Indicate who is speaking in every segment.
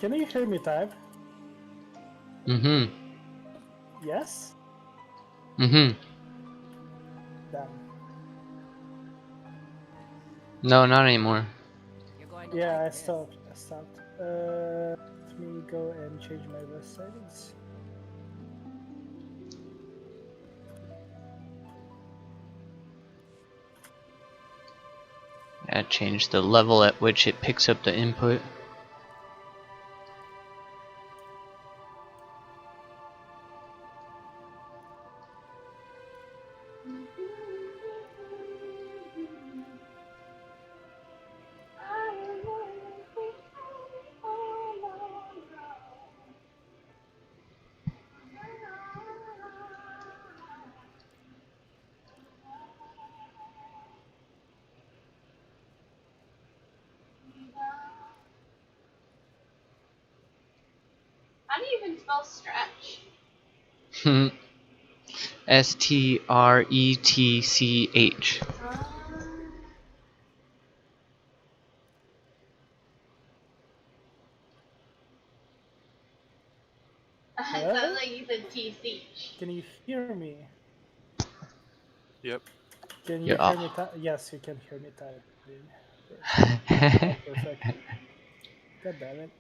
Speaker 1: Can you hear me type?
Speaker 2: Mm-hmm.
Speaker 1: Yes?
Speaker 2: Mm-hmm.
Speaker 1: Damn.
Speaker 2: No, not anymore.
Speaker 1: Yeah, I stopped. Let me go and change my voice settings.
Speaker 2: I changed the level at which it picks up the input.
Speaker 3: How do you even spell stretch?
Speaker 2: S-T-R-E-T-C-H.
Speaker 3: It sounds like you said TC.
Speaker 1: Can you hear me?
Speaker 4: Yep.
Speaker 1: Can you
Speaker 2: Yeah.
Speaker 1: hear me type? Yes, you can hear me typing. Perfect. Oh, perfect. God damn it.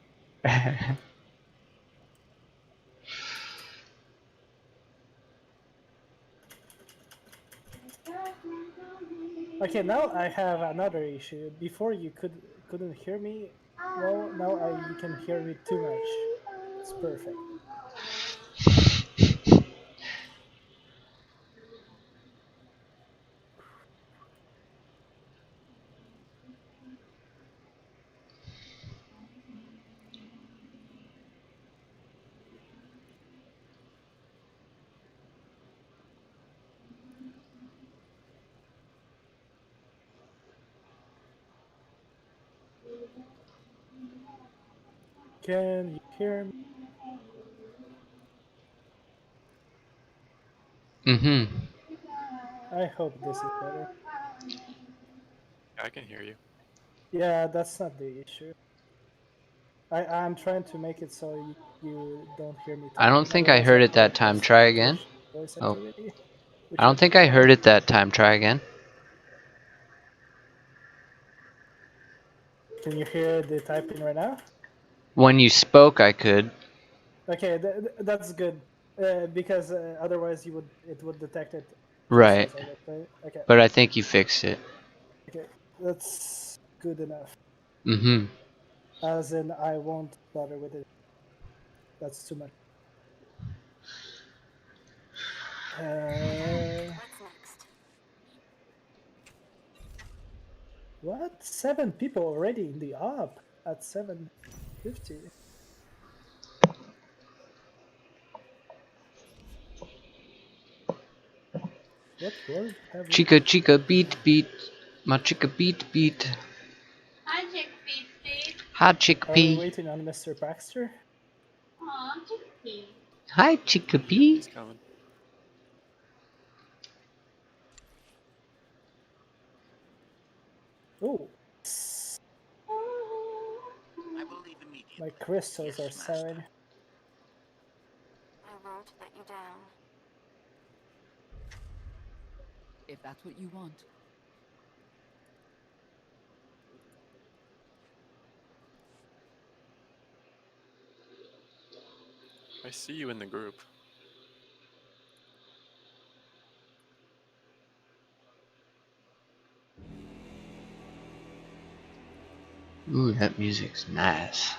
Speaker 1: Okay, now I have another issue. Before you couldn't hear me. Well, now you can hear me too much. It's perfect. Can you hear me?
Speaker 2: Mm-hmm.
Speaker 1: I hope this is better.
Speaker 4: I can hear you.
Speaker 1: Yeah, that's not the issue. I'm trying to make it so you don't hear me
Speaker 2: I don't
Speaker 1: typing.
Speaker 2: think I
Speaker 1: Otherwise,
Speaker 2: heard
Speaker 1: I
Speaker 2: it that
Speaker 1: would
Speaker 2: time.
Speaker 1: just
Speaker 2: Try again.
Speaker 1: push voice
Speaker 2: Oh.
Speaker 1: activity,
Speaker 2: I
Speaker 1: which
Speaker 2: don't
Speaker 1: would be
Speaker 2: think I
Speaker 1: fine.
Speaker 2: heard it that time. Try again.
Speaker 1: Can you hear the typing right now?
Speaker 2: When you spoke, I could.
Speaker 1: Okay, that's good. Because otherwise it would detect it just
Speaker 2: Right.
Speaker 1: as I was saying. Okay,
Speaker 2: But I think you fixed it.
Speaker 1: okay, that's good enough.
Speaker 2: Mm-hmm.
Speaker 1: As in, I won't bother with it. That's too much.
Speaker 5: What's next?
Speaker 1: What? 7 people already in the op at 7:50. What word have we?
Speaker 2: Chica chica beat beat. My chica beat beat.
Speaker 3: Hi, Chickpea Steve.
Speaker 2: Hi
Speaker 1: Are we
Speaker 2: chickpea.
Speaker 1: waiting on Mr. Baxter?
Speaker 3: Aw, Chickpea.
Speaker 2: Hi
Speaker 4: Yep,
Speaker 2: chickpea.
Speaker 4: he's coming.
Speaker 1: Oh,
Speaker 5: I will leave immediately.
Speaker 1: my crystals
Speaker 5: Yes,
Speaker 1: are
Speaker 5: master.
Speaker 1: selling.
Speaker 5: I won't let you down.
Speaker 6: If that's what you want.
Speaker 4: I see you in the group.
Speaker 2: Ooh, that music's nice.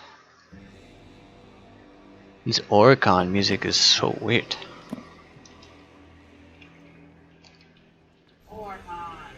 Speaker 2: This Oricon music is so weird.
Speaker 3: Or not.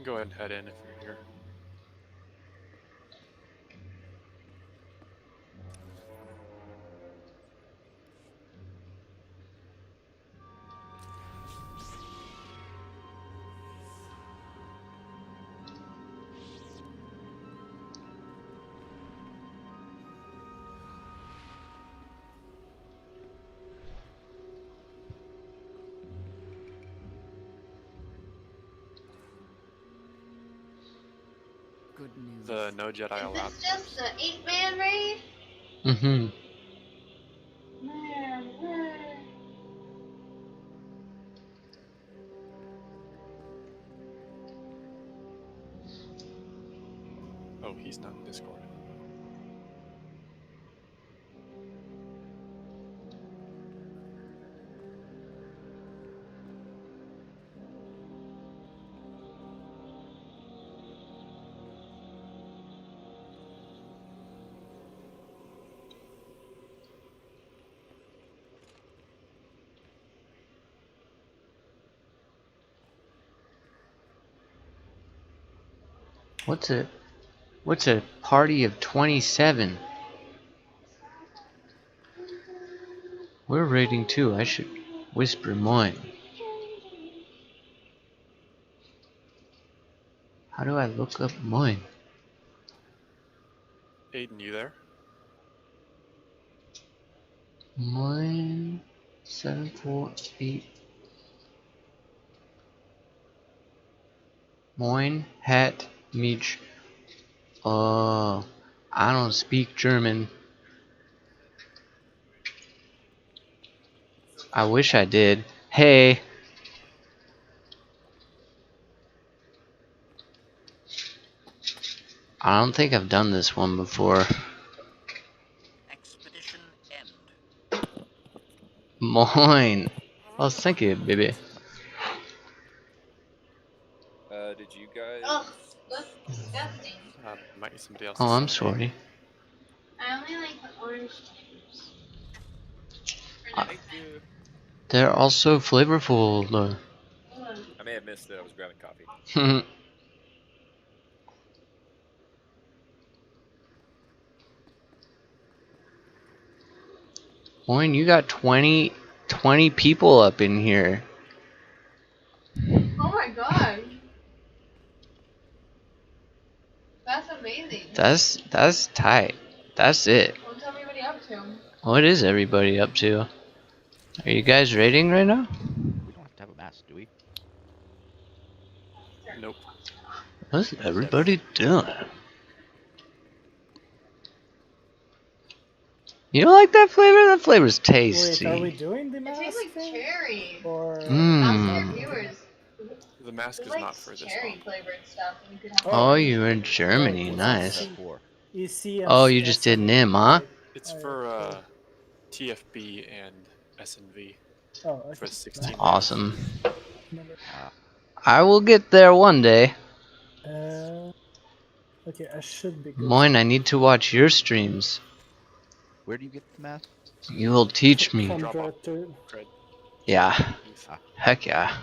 Speaker 4: can go ahead and head in if you're here.
Speaker 6: Good news.
Speaker 4: The no Jedi
Speaker 3: Is
Speaker 4: allowed.
Speaker 3: this just the 8-man raid?
Speaker 2: Mm-hmm.
Speaker 3: Man, man.
Speaker 4: Oh, he's not in Discord.
Speaker 2: What's a party of 27? We're raiding too. I should whisper mine. How do I look up mine?
Speaker 4: Aiden, you there?
Speaker 2: Mine 748. Moin hat mich. Oh, I don't speak German. I wish I did. Hey. I don't think I've done this one before.
Speaker 5: Expedition end.
Speaker 2: Moin. Oh, thank you, baby.
Speaker 7: Did you guys?
Speaker 3: Ugh, that's disgusting.
Speaker 4: Might need somebody else.
Speaker 2: Oh,
Speaker 4: to
Speaker 2: I'm
Speaker 4: summon Aiden.
Speaker 2: sorry.
Speaker 3: I only like the orange flavors.
Speaker 7: Thank you.
Speaker 2: They're also flavorful, though.
Speaker 7: I may have missed it. I was grabbing coffee.
Speaker 2: Moin, you got 20 people up in here.
Speaker 3: Oh my god. That's amazing.
Speaker 2: That's tight. That's it.
Speaker 3: What's everybody up to?
Speaker 2: What is everybody up to? Are you guys raiding right now?
Speaker 8: We don't have to have a mask, do we?
Speaker 4: Nope.
Speaker 2: What's everybody doing? You don't like that flavor? That flavor's tasty.
Speaker 1: Wait, are we doing the
Speaker 3: It
Speaker 1: mask
Speaker 3: tastes like
Speaker 1: thing?
Speaker 3: cherry.
Speaker 1: Or
Speaker 3: Ask
Speaker 2: Mmm.
Speaker 3: your viewers.
Speaker 4: The mask
Speaker 3: Who
Speaker 4: is not
Speaker 3: likes
Speaker 4: for this
Speaker 3: cherry
Speaker 4: one.
Speaker 3: flavored stuff? And you could have
Speaker 2: Oh, you in Germany.
Speaker 1: Oh,
Speaker 2: Nice.
Speaker 1: see.
Speaker 8: Four.
Speaker 1: EC and
Speaker 2: Oh, you just did
Speaker 1: SNV,
Speaker 2: NIM, huh?
Speaker 4: It's
Speaker 1: I-
Speaker 4: for
Speaker 1: okay.
Speaker 4: TFB and SNV
Speaker 1: Oh, okay.
Speaker 4: for 16.
Speaker 2: Awesome.
Speaker 1: Number-
Speaker 2: I will get there one day.
Speaker 1: Okay, I should be good.
Speaker 2: Moin, I need to watch your streams.
Speaker 8: Where do you get the mask?
Speaker 2: You will teach me.
Speaker 4: Drop off.
Speaker 1: Converter.
Speaker 4: Cred.
Speaker 2: Yeah.
Speaker 4: Please.
Speaker 2: Heck yeah.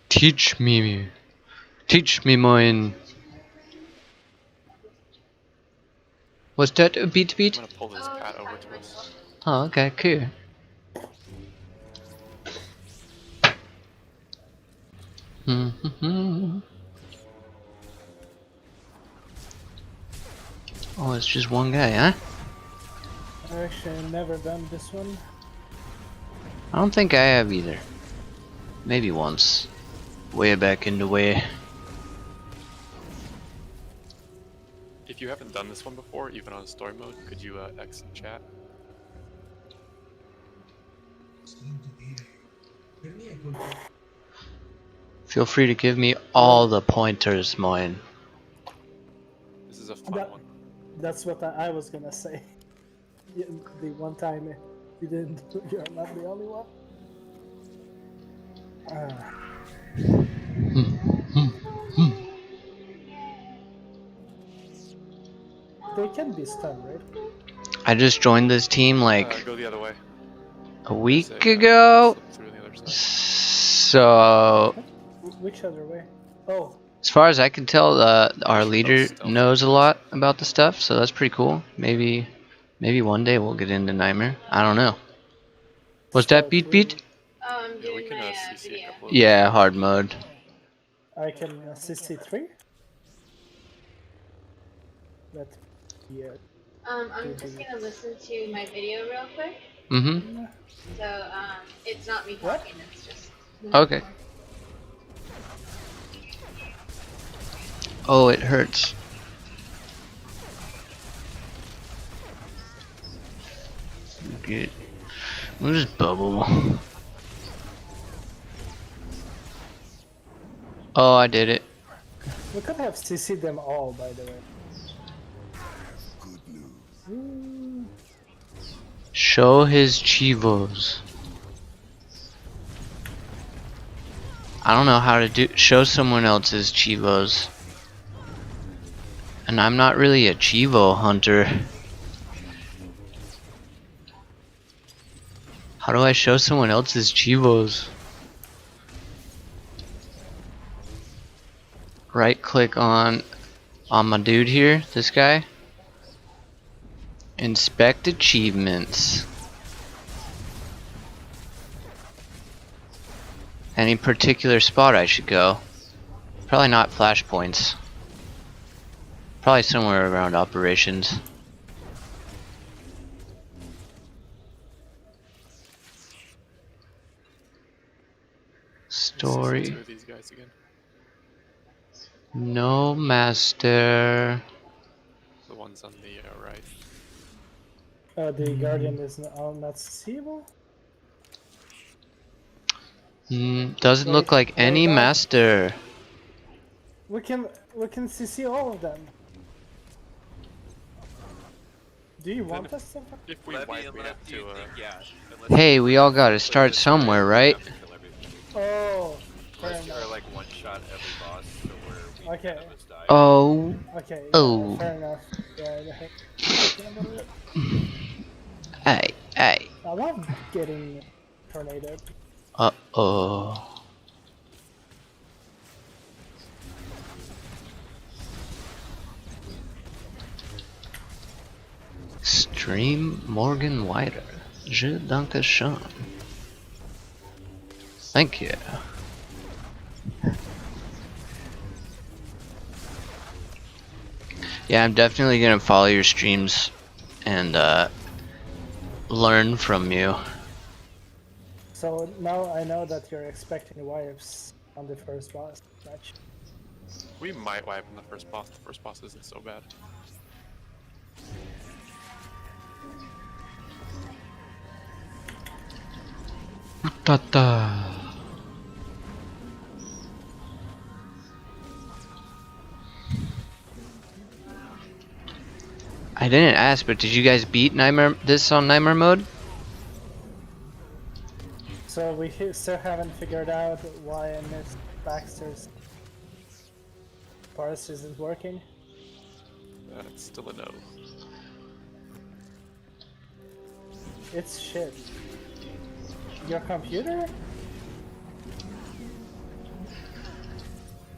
Speaker 2: Teach me. Teach me, moin. Was that a beat?
Speaker 4: I'm gonna pull this cat over to us.
Speaker 2: Oh, okay, cool. Oh, it's just one guy, huh?
Speaker 1: Actually, I've never done this one.
Speaker 2: I don't think I have either. Maybe once. Way back in the way.
Speaker 4: If you haven't done this one before, even on story mode, could you exit chat?
Speaker 2: Feel free to give me all the pointers, moin.
Speaker 4: This is a fun
Speaker 1: That-
Speaker 4: one.
Speaker 1: That's what I was gonna say. The one time you didn't, you're not the only one. They can be stunned, right?
Speaker 2: I just joined this team like
Speaker 4: Go the other way.
Speaker 2: a week
Speaker 4: Say,
Speaker 2: ago.
Speaker 4: slip through the other
Speaker 2: So,
Speaker 1: Which other way? Oh,
Speaker 2: as far as I can tell, our leader
Speaker 4: stealth
Speaker 2: knows a
Speaker 4: tactics.
Speaker 2: lot about the stuff, so that's pretty cool. Maybe one day we'll get into Naeiia. I don't know. Was that
Speaker 1: so
Speaker 2: beat beat?
Speaker 3: Oh, I'm
Speaker 4: Yeah, we
Speaker 3: doing
Speaker 4: can
Speaker 3: my
Speaker 4: CC a
Speaker 3: video.
Speaker 4: couple of
Speaker 2: Yeah, hard mode.
Speaker 1: I can CC3. But yeah,
Speaker 3: I'm just gonna listen to my video real quick.
Speaker 2: Mm-hmm.
Speaker 3: So, it's not me
Speaker 1: What?
Speaker 3: talking, it's just.
Speaker 2: Okay. Oh, it hurts. Good. We'll just bubble. Oh, I did it.
Speaker 1: We could have CC'd them all, by the way.
Speaker 2: Show his chivos. I don't know how to show someone else's chivos. And I'm not really a chivo hunter. How do I show someone else's chivos? Right click on my dude here, this guy. Inspect achievements. Any particular spot I should go? Probably not flashpoints. Probably somewhere around operations. Story.
Speaker 4: Two of these guys again.
Speaker 2: No master.
Speaker 4: The ones on the right.
Speaker 1: The Guardian is not CCable?
Speaker 2: Doesn't look like any
Speaker 1: guys.
Speaker 2: master.
Speaker 1: We can CC all of them. Do you want us to?
Speaker 4: If we
Speaker 7: Levy,
Speaker 4: wipe, we
Speaker 7: unless
Speaker 4: have
Speaker 7: you
Speaker 4: to.
Speaker 7: think, yeah.
Speaker 2: Hey, we all gotta start somewhere, right?
Speaker 1: Oh, fair
Speaker 7: Unless you're
Speaker 1: enough.
Speaker 7: like one shot every boss, so where we
Speaker 1: Okay.
Speaker 7: none of us die.
Speaker 2: Oh.
Speaker 1: Okay. Yeah,
Speaker 2: Oh.
Speaker 1: fair enough. Yeah.
Speaker 2: Hey.
Speaker 1: I love getting tornadoed.
Speaker 2: Uh-oh. Stream Morgan Whiter. Je danke schön. Thank you. Yeah, I'm definitely gonna follow your streams and learn from you.
Speaker 1: So now I know that you're expecting wipes on the first boss match.
Speaker 4: We might wipe in the first boss. The first boss isn't so bad.
Speaker 2: Ta-ta. I didn't ask, but did you guys beat this on Naeiia mode?
Speaker 1: So we still haven't figured out why Miss Baxter's parse isn't working.
Speaker 4: It's still a no.
Speaker 1: It's shit. Your computer?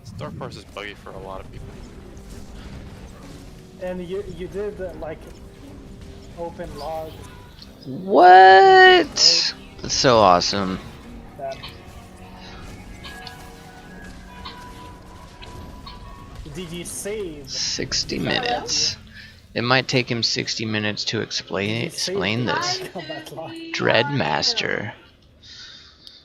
Speaker 4: Star Parse is buggy for a lot of people.
Speaker 1: And you did like open log.
Speaker 2: What? That's so awesome.
Speaker 1: That. Did you save?
Speaker 2: 60 minutes. It might take him 60 minutes to explain this.
Speaker 1: Combat log.
Speaker 2: Dreadmaster.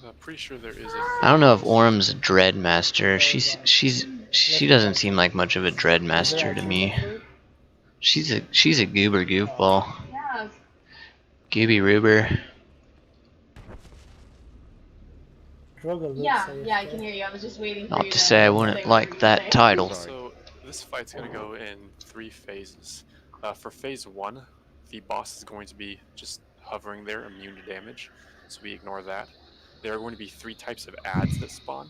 Speaker 4: I'm pretty sure there is a.
Speaker 2: I don't know if Orm's a Dreadmaster. She doesn't seem like much of a Dreadmaster to me. She's a goober goofball.
Speaker 3: Yeah.
Speaker 2: Gooby Ruber.
Speaker 3: Yeah, I can hear you. I was just waiting for you
Speaker 2: Not to say I wouldn't like that title.
Speaker 4: So this fight's gonna go in 3 phases. For phase 1, the boss is going to be just hovering there, immune to damage, so we ignore that. There are going to be 3 types of ads that spawn.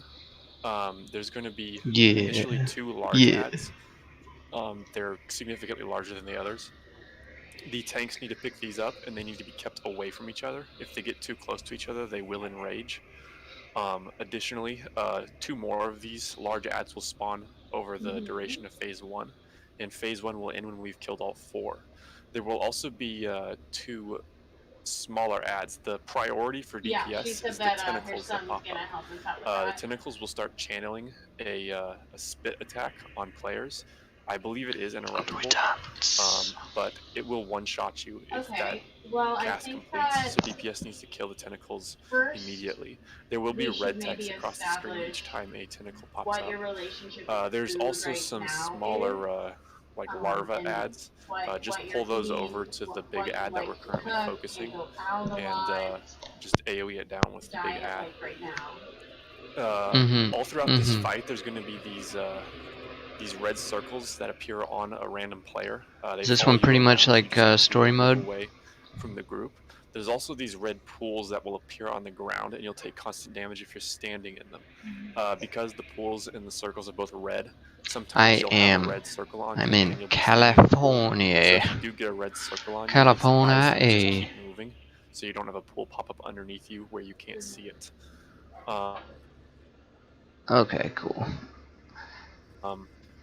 Speaker 4: There's going to be initially 2 large ads. They're significantly larger than the others. The tanks need to pick these up, and they need to be kept away from each other. If they get too close to each other, they will enrage. Additionally, 2 more of these large adds will spawn over the duration of phase 1, and phase 1 will end when we've killed all 4. There will also be 2 smaller adds. The priority for
Speaker 3: Yeah, she
Speaker 4: DPS
Speaker 3: said
Speaker 4: is the
Speaker 3: that her
Speaker 4: tentacles
Speaker 3: son
Speaker 4: that
Speaker 3: was
Speaker 4: pop
Speaker 3: gonna
Speaker 4: up.
Speaker 3: help us out with
Speaker 4: The
Speaker 3: that.
Speaker 4: tentacles will start channeling a spit attack on players. I believe it is interruptible, but it will one-shot you if that
Speaker 3: Okay, well, I
Speaker 4: cast
Speaker 3: think
Speaker 4: completes,
Speaker 3: that
Speaker 4: so DPS needs to kill the tentacles
Speaker 3: first
Speaker 4: immediately. There will be
Speaker 3: we should
Speaker 4: red text
Speaker 3: maybe
Speaker 4: across the screen each
Speaker 3: establish
Speaker 4: time a tentacle pops
Speaker 3: what
Speaker 4: up.
Speaker 3: your relationship with
Speaker 4: There's
Speaker 3: food
Speaker 4: also
Speaker 3: right
Speaker 4: some
Speaker 3: now is,
Speaker 4: smaller like larva
Speaker 3: and
Speaker 4: ads. Just
Speaker 3: what you're
Speaker 4: pull those
Speaker 3: eating,
Speaker 4: over to the big
Speaker 3: what you
Speaker 4: ad that
Speaker 3: like
Speaker 4: we're
Speaker 3: to
Speaker 4: currently
Speaker 3: cook, and
Speaker 4: focusing,
Speaker 3: go out a
Speaker 4: and
Speaker 3: lot,
Speaker 4: just AoE it down with the big
Speaker 3: diet
Speaker 4: ad.
Speaker 3: like right now.
Speaker 4: All throughout this fight, there's going to be these red circles that appear on a random player. They
Speaker 2: Is this
Speaker 4: follow
Speaker 2: one
Speaker 4: you
Speaker 2: pretty
Speaker 4: around,
Speaker 2: much
Speaker 4: so you
Speaker 2: like
Speaker 4: just need to
Speaker 2: story
Speaker 4: move
Speaker 2: mode?
Speaker 4: away from the group. There's also these red pools that will appear on the ground, and you'll take constant damage if you're standing in them. Because the pools and the circles are both red, sometimes you'll have a red circle on
Speaker 2: I'm
Speaker 4: you,
Speaker 2: in
Speaker 4: and you'll be standing in the pool. So
Speaker 2: California.
Speaker 4: if you do get a red circle on you, it's advised that you just keep moving, so you don't have a pool pop up underneath you where you can't see it.
Speaker 2: Okay, cool.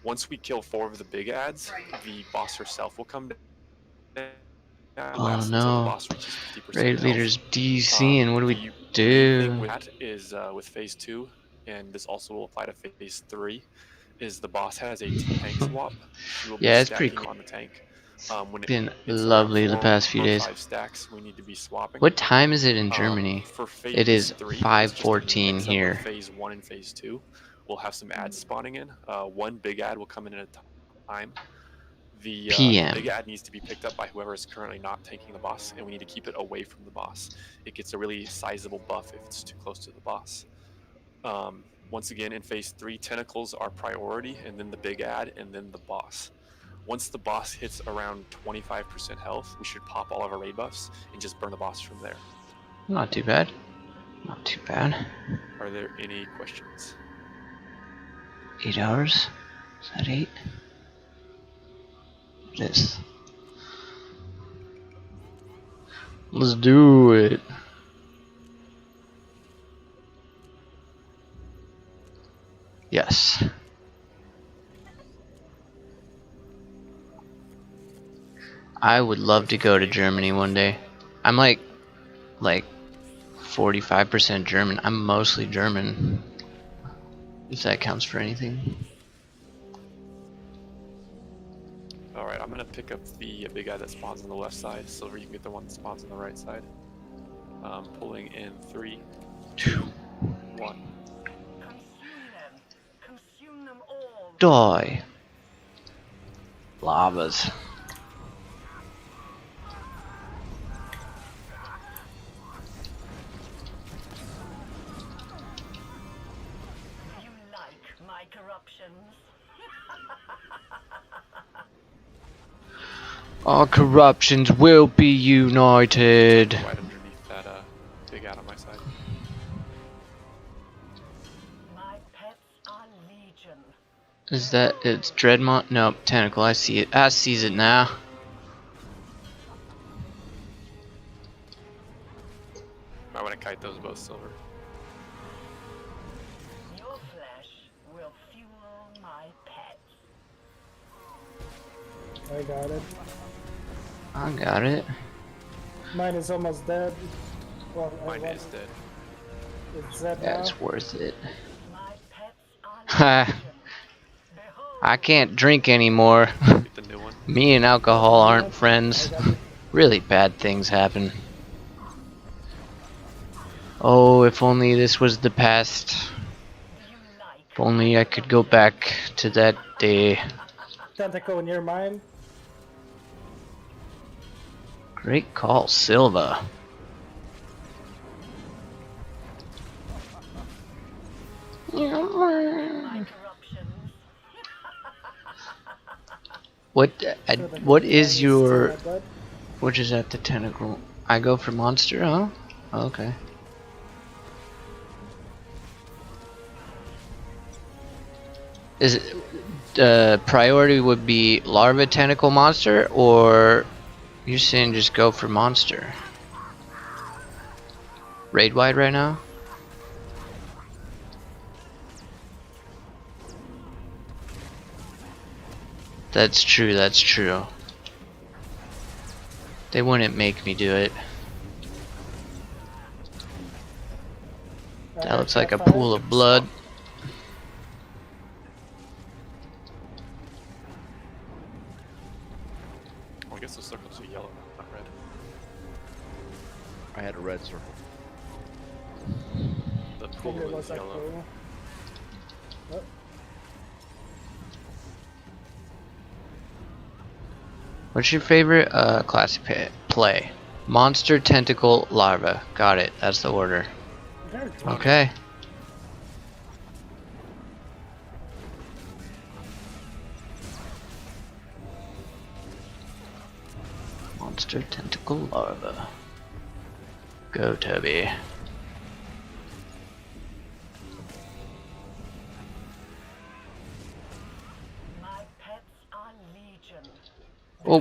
Speaker 4: Once we kill 4 of the big ads, the boss herself will come down.
Speaker 2: Oh
Speaker 4: Until the
Speaker 2: no.
Speaker 4: boss reaches 50%
Speaker 2: Raid
Speaker 4: health.
Speaker 2: leader's DC, and what do we
Speaker 4: The
Speaker 2: do?
Speaker 4: main thing with that is with phase 2, and this also will apply to phase 3, is the boss has a tank swap. She will be
Speaker 2: Yeah, it's pretty
Speaker 4: stacking
Speaker 2: cool.
Speaker 4: on the tank. When
Speaker 2: Been
Speaker 4: it's around
Speaker 2: lovely the
Speaker 4: 4
Speaker 2: past few
Speaker 4: or
Speaker 2: days.
Speaker 4: 5 stacks, we need to be swapping.
Speaker 2: What time is it in Germany?
Speaker 4: For phase
Speaker 2: It is
Speaker 4: 3, it's just a
Speaker 2: 5:14
Speaker 4: mix-up
Speaker 2: here.
Speaker 4: of phase 1 and phase 2. We'll have some ads spawning in. One big ad will come in at a time. The big ad needs to be picked up by whoever is currently not tanking the boss, and we need to keep it away from the boss. It gets a really sizable buff if it's too close to the boss. Once again, in phase 3, tentacles are priority, and then the big ad, and then the boss. Once the boss hits around 25% health, we should pop all of our raid buffs and just burn the boss from there.
Speaker 2: Not too bad. Not too bad.
Speaker 4: Are there any questions?
Speaker 2: 8 hours? Is that 8? This. Let's do it. Yes. I would love to go to Germany one day. I'm like 45% German. I'm mostly German. If that counts for anything.
Speaker 4: Alright, I'm gonna pick up the big guy that spawns on the left side. Silver, you can get the one that spawns on the right side. Pulling in 3, 2, 1.
Speaker 5: Consume them all.
Speaker 2: Die. Lavas.
Speaker 5: You like my corruptions?
Speaker 2: Our corruptions will be united.
Speaker 4: Right underneath that big ad on my side.
Speaker 5: My pets are legion.
Speaker 2: Is that it's Dreadmont? No, Tentacle. I see it. I sees it now.
Speaker 4: Might want to kite those both, Silver.
Speaker 5: Your flesh will fuel my pets.
Speaker 1: I got it.
Speaker 2: I got it.
Speaker 1: Mine is almost dead. Well,
Speaker 4: Mine is dead.
Speaker 1: It's dead
Speaker 2: Yeah,
Speaker 1: now.
Speaker 2: it's worth it.
Speaker 5: My pets are
Speaker 2: Ha!
Speaker 5: legion. Behold,
Speaker 2: I can't drink anymore.
Speaker 4: Get the new one.
Speaker 2: Me and alcohol aren't friends. Really bad things happen. Oh, if only this was the past.
Speaker 5: you like
Speaker 2: If only I could go back to that day.
Speaker 1: Tentacle near mine.
Speaker 2: Great call, Silva.
Speaker 5: my corruptions?
Speaker 2: What is your...
Speaker 1: Not dead.
Speaker 2: Which is at the tentacle? I go for monster, huh? Oh, okay. Is it priority would be larva tentacle monster, or you're saying just go for monster? Raid wide right now? That's true, that's true. They wouldn't make me do it. That looks like a pool of blood.
Speaker 4: Well, I guess the circles are yellow, not red.
Speaker 8: I had a red circle.
Speaker 4: The pool is yellow.
Speaker 2: What's your favorite class play? Monster Tentacle Larva. Got it. That's the order. Okay. Monster Tentacle Larva. Go, Toby.
Speaker 5: My pets are legion.
Speaker 2: Oh.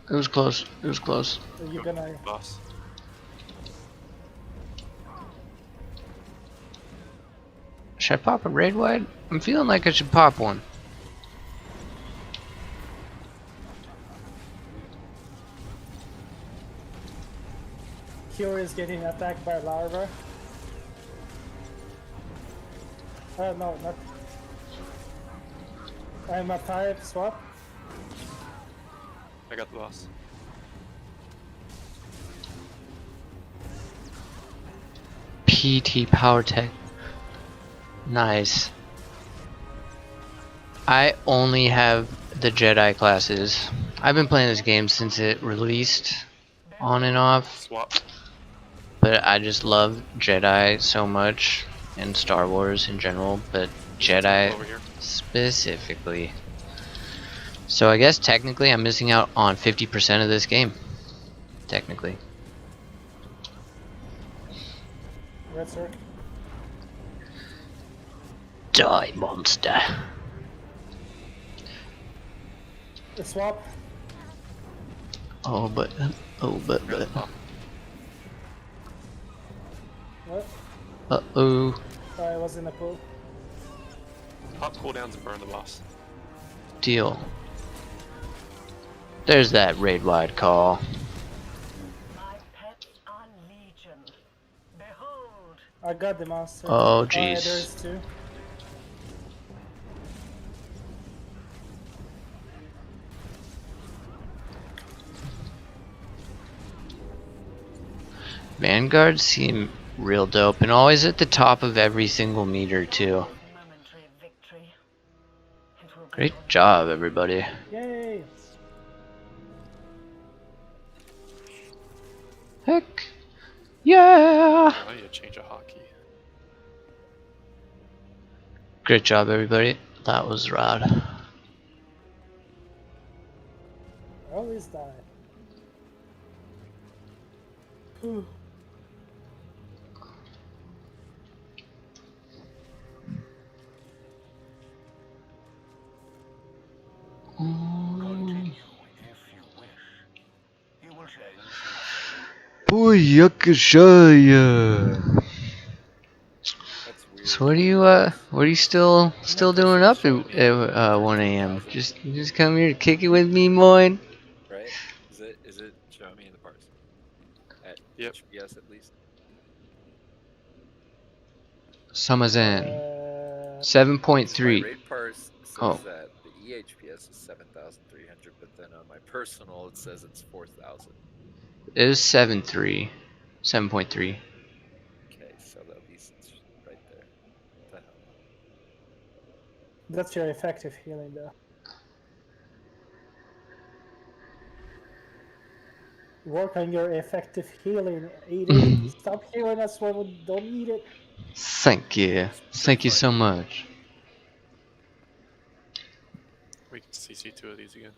Speaker 2: It was close. It was close.
Speaker 1: Are you gonna...
Speaker 4: Boss.
Speaker 2: Should I pop a raid wide? I'm feeling like I should pop one.
Speaker 1: Cure is getting attacked by larva. No, not. I'm a type swap.
Speaker 4: I got the boss.
Speaker 2: PT Power Tech. Nice. I only have the Jedi classes. I've been playing this game since it released, on and off.
Speaker 4: Swap.
Speaker 2: But I just love Jedi so much, and Star Wars in general, but Jedi specifically. So I guess technically I'm missing out on 50% of this game. Technically.
Speaker 1: Red circle.
Speaker 2: Die, monster.
Speaker 1: The swap.
Speaker 2: Oh, but.
Speaker 1: What?
Speaker 2: Uh-oh.
Speaker 1: I was in a pool.
Speaker 4: Pop cooldowns and burn the boss.
Speaker 2: Deal. There's that raid wide call.
Speaker 5: My pets are legion. Behold.
Speaker 1: I got the monster.
Speaker 2: Oh,
Speaker 1: yeah,
Speaker 2: jeez.
Speaker 1: there's two.
Speaker 2: Vanguards seem real dope, and always at the top of every single meter too.
Speaker 5: Momentary victory. It will be
Speaker 2: Great job, everybody.
Speaker 1: Yay!
Speaker 2: Heck yeah!
Speaker 4: Oh, you change a hotkey.
Speaker 2: Great job, everybody. That was rad.
Speaker 1: I always die. Whew.
Speaker 2: Boy, Yakashaya.
Speaker 7: That's weird.
Speaker 2: So what are you still doing up at 1 a.m.? Just come here to kick it with me, moin.
Speaker 7: Right? Is it show me in the parts? At
Speaker 4: Yep.
Speaker 7: HPS at least.
Speaker 2: Summerzen.
Speaker 7: So my
Speaker 2: 7.3.
Speaker 7: rate parse says
Speaker 2: Oh.
Speaker 7: that the EHPS is 7,300, but then on my personal it says it's 4,000.
Speaker 2: It is 7.3. 7.3.
Speaker 7: Okay, so that'll be right there. What the hell?
Speaker 1: That's your effective healing, though. Work on your effective healing. Eat it. Stop healing us when we don't need it.
Speaker 2: Thank you. Thank you so much.
Speaker 4: We can CC 2 of these again.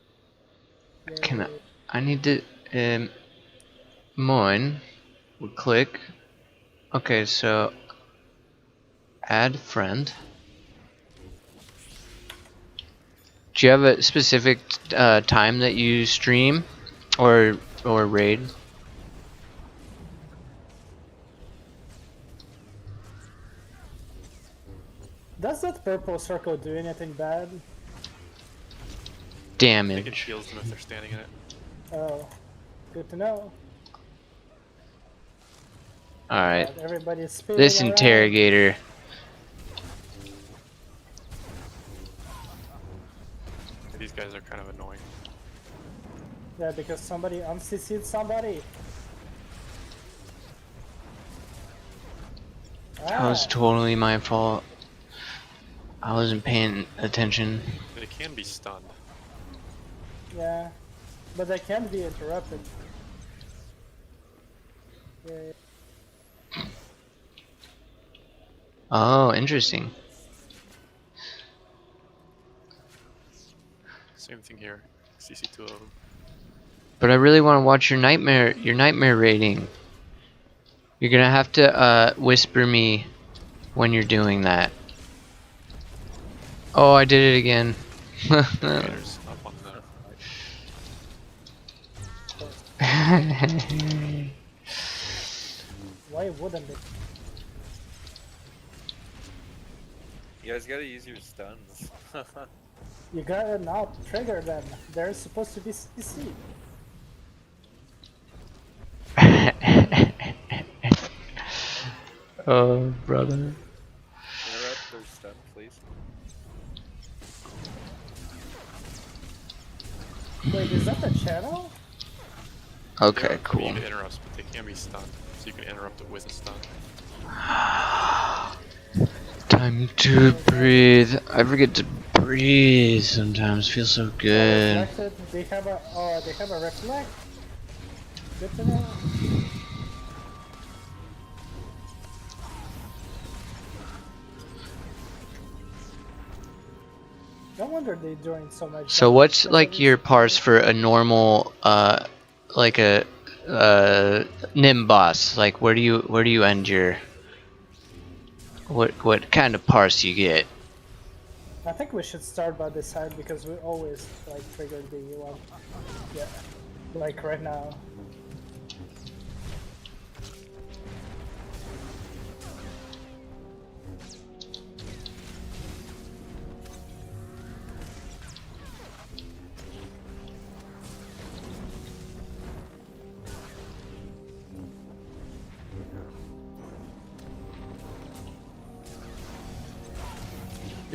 Speaker 2: Can I need to moin. We'll click. Okay, so add friend. Do you have a specific time that you stream or raid?
Speaker 1: Does that purple circle do anything bad?
Speaker 4: it
Speaker 2: damage.
Speaker 4: heals them if they're standing in it.
Speaker 1: Oh, good to know.
Speaker 2: Alright.
Speaker 1: Everybody's spinning
Speaker 2: This
Speaker 1: around.
Speaker 2: interrogator.
Speaker 4: These guys are kind of annoying.
Speaker 1: Yeah, because somebody uncc'd somebody.
Speaker 2: That was totally my fault. I wasn't paying attention.
Speaker 4: They can be stunned.
Speaker 1: Yeah, but they can be interrupted. Yeah.
Speaker 2: Oh, interesting.
Speaker 4: Same thing here. CC 2 of them.
Speaker 2: But I really want to watch your nightmare rating. You're gonna have to whisper me when you're doing that. Oh, I did it again.
Speaker 4: Raiders up on the...
Speaker 1: Why wouldn't it?
Speaker 7: You guys gotta use your stuns.
Speaker 1: You gotta now trigger them. They're supposed to be CC.
Speaker 2: Oh, brother.
Speaker 7: Interrupt their stun, please.
Speaker 1: Wait, is that the channel?
Speaker 2: Okay,
Speaker 4: You
Speaker 2: cool.
Speaker 4: need interrupts, but they can be stunned, so you can interrupt it with a stun.
Speaker 2: Time to breathe. I forget to breathe sometimes. Feels so good.
Speaker 1: Reflected. They have a reflect. Good to know. No wonder they're doing so much.
Speaker 2: So
Speaker 1: damage.
Speaker 2: what's like your parse for a normal like a Nim boss? Like where do you end your what kind of parse you get?
Speaker 1: I think we should start by this side because we always like trigger the one. Yeah, like right now.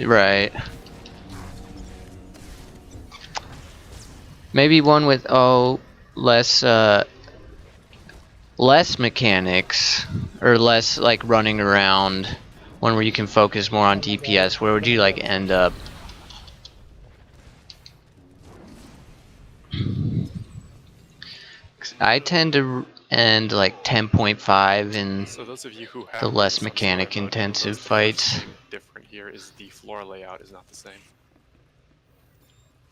Speaker 2: Right. Maybe one with less less mechanics or less like running around. One where you can focus more on DPS. Where would you like end up? 'Cause I tend to end like 10.5 in
Speaker 4: So those of you who have
Speaker 2: the less
Speaker 4: some
Speaker 2: mechanic
Speaker 4: story mode,
Speaker 2: intensive
Speaker 4: you'll notice the first
Speaker 2: fights.
Speaker 4: thing different here is the floor layout is not the same.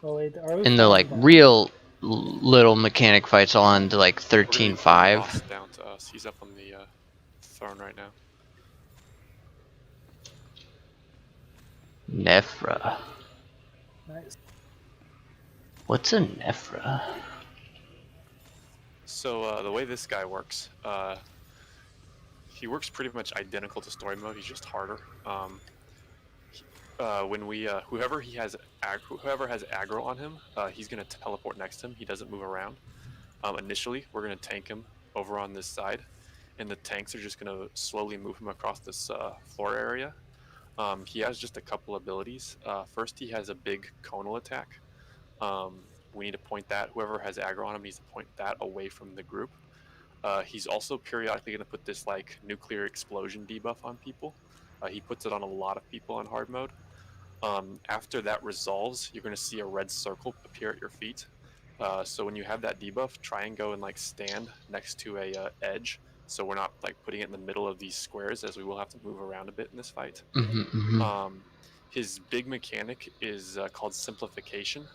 Speaker 1: Oh wait, are we
Speaker 2: In the like
Speaker 1: flying down?
Speaker 2: real little mechanic fights on to like
Speaker 4: We're gonna be putting the
Speaker 2: 13.5.
Speaker 4: boss down to us. He's up on the throne right now.
Speaker 2: Nephra.
Speaker 1: Nice.
Speaker 2: What's a Nephra?
Speaker 4: So the way this guy works, he works pretty much identical to story mode. He's just harder. When we whoever has aggro on him, he's gonna teleport next to him. He doesn't move around. Initially, we're gonna tank him over on this side, and the tanks are just gonna slowly move him across this floor area. He has just a couple abilities. First, he has a big conal attack. We need to point that, whoever has aggro on him needs to point that away from the group. He's also periodically going to put this like nuclear explosion debuff on people. He puts it on a lot of people on hard mode. After that resolves, you're going to see a red circle appear at your feet. So when you have that debuff, try and go and like stand next to a edge, so we're not like putting it in the middle of these squares, as we will have to move around a bit in this fight. His big mechanic is called simplification.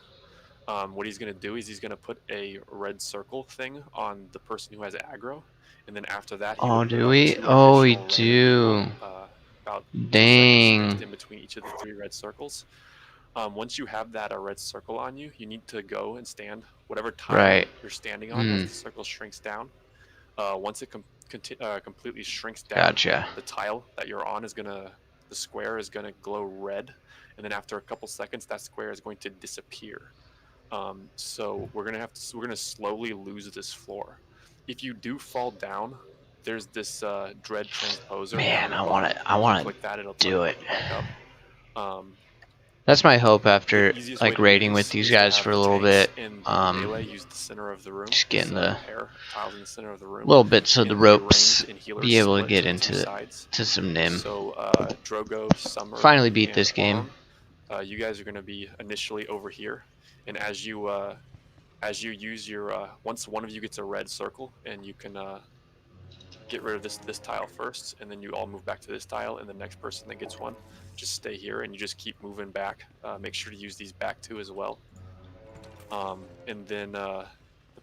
Speaker 4: What he's going to do is he's going to put a red circle thing on the person who has aggro, and then after that, he will
Speaker 2: Do
Speaker 4: put
Speaker 2: we?
Speaker 4: two
Speaker 2: Oh, we
Speaker 4: additional red
Speaker 2: do.
Speaker 4: people, about 2 seconds
Speaker 2: Dang.
Speaker 4: spaced in between each of the 3 red circles. Once you have that red circle on you, you need to go and stand whatever tile you're standing on as the circle shrinks down. Once it completely shrinks down,
Speaker 2: Gotcha.
Speaker 4: the tile that you're on is the square is gonna glow red, and then after a couple seconds, that square is going to disappear. So we're gonna slowly lose this floor. If you do fall down, there's this dread transposer
Speaker 2: Man,
Speaker 4: down the
Speaker 2: I
Speaker 4: bottom.
Speaker 2: want
Speaker 4: If you
Speaker 2: to
Speaker 4: click that, it'll
Speaker 2: do it.
Speaker 4: teleport you back up.
Speaker 2: That's my hope
Speaker 4: The
Speaker 2: after
Speaker 4: easiest way
Speaker 2: like
Speaker 4: to do
Speaker 2: raiding with
Speaker 4: this
Speaker 2: these
Speaker 4: is to
Speaker 2: guys
Speaker 4: have
Speaker 2: for a
Speaker 4: the
Speaker 2: little
Speaker 4: tanks
Speaker 2: bit.
Speaker 4: and the melee use the center of the room.
Speaker 2: Just getting
Speaker 4: This,
Speaker 2: the
Speaker 4: pair of tiles in the center of the room.
Speaker 2: little bits of the
Speaker 4: And the
Speaker 2: ropes,
Speaker 4: ranged and healers
Speaker 2: be able to
Speaker 4: split
Speaker 2: get
Speaker 4: to the two
Speaker 2: into
Speaker 4: sides.
Speaker 2: to some nim.
Speaker 4: So Drogo, Summer,
Speaker 2: Finally beat
Speaker 4: and
Speaker 2: this game.
Speaker 4: Aurum, you guys are going to be initially over here, and as you use your once one of you gets a red circle, and you can get rid of this tile first, and then you all move back to this tile, and the next person that gets one, just stay here, and you just keep moving back. Make sure to use these back too as well. And then the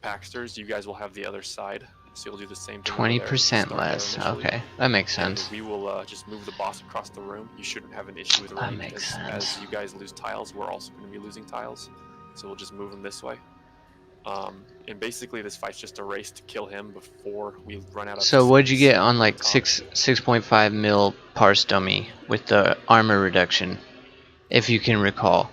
Speaker 4: Paxters, you guys will have the other side, so you'll do the same thing.
Speaker 2: 20% less. Okay, that makes sense.
Speaker 4: And we will just move the boss across the room. You shouldn't have an issue with
Speaker 2: That
Speaker 4: range.
Speaker 2: makes sense.
Speaker 4: As you guys lose tiles, we're also going to be losing tiles, so we'll just move them this way. And basically, this fight's just a race to kill him before we run out of.
Speaker 2: So what'd you
Speaker 4: space
Speaker 2: get on like
Speaker 4: top.
Speaker 2: 6.5 mil parse dummy with the armor reduction, if you can recall?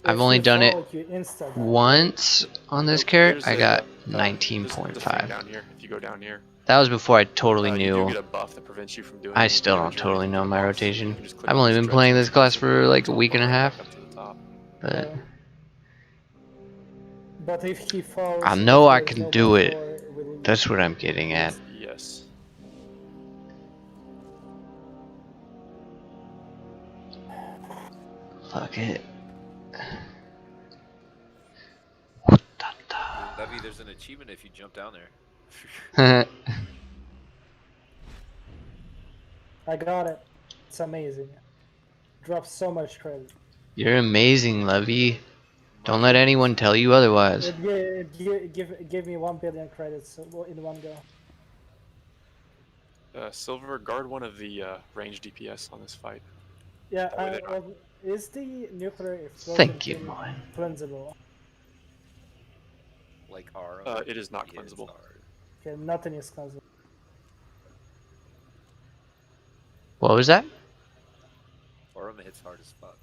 Speaker 2: I've
Speaker 1: If
Speaker 2: only
Speaker 1: you
Speaker 2: done it
Speaker 1: fall, you insta-die.
Speaker 2: once on this
Speaker 4: So
Speaker 2: character.
Speaker 4: there's
Speaker 2: I got
Speaker 4: the thing
Speaker 2: 19.5.
Speaker 4: down here. If you go down here,
Speaker 2: That was before I totally
Speaker 4: you do
Speaker 2: knew.
Speaker 4: get a buff that prevents you from doing.
Speaker 2: I
Speaker 4: any
Speaker 2: still don't
Speaker 4: damage or
Speaker 2: totally
Speaker 4: anything
Speaker 2: know
Speaker 4: to the
Speaker 2: my
Speaker 4: boss.
Speaker 2: rotation.
Speaker 4: You can just click
Speaker 2: I've
Speaker 4: on
Speaker 2: only
Speaker 4: the
Speaker 2: been
Speaker 4: stretch
Speaker 2: playing
Speaker 4: and
Speaker 2: this class
Speaker 4: it
Speaker 2: for like a
Speaker 4: teleport
Speaker 2: week and a
Speaker 4: right
Speaker 2: half,
Speaker 4: back up to the top.
Speaker 2: but
Speaker 1: But if he falls,
Speaker 2: I know
Speaker 1: if
Speaker 2: I
Speaker 1: there's
Speaker 2: can
Speaker 1: no
Speaker 2: do
Speaker 1: more
Speaker 2: it.
Speaker 1: floor, we'll-
Speaker 2: That's what I'm getting at.
Speaker 4: Yes.
Speaker 2: Fuck it.
Speaker 7: Levy, there's an achievement if you jump down there.
Speaker 1: I got it. It's amazing. Drops so much credit.
Speaker 2: You're amazing, Levy. Don't let anyone tell you otherwise.
Speaker 1: Give me 1 billion credits in one go.
Speaker 4: Silver, guard one of the range DPS on this fight.
Speaker 1: Yeah,
Speaker 4: That way they're not-
Speaker 1: well, is the nuclear explosion
Speaker 2: Thank you,
Speaker 1: thing
Speaker 2: Moin.
Speaker 1: cleansable?
Speaker 7: Like Aurum.
Speaker 4: It is not
Speaker 7: he hits
Speaker 4: cleansable.
Speaker 7: hard.
Speaker 1: Okay, nothing is cleansable.
Speaker 2: What was that?
Speaker 7: Aurum hits hard as fuck.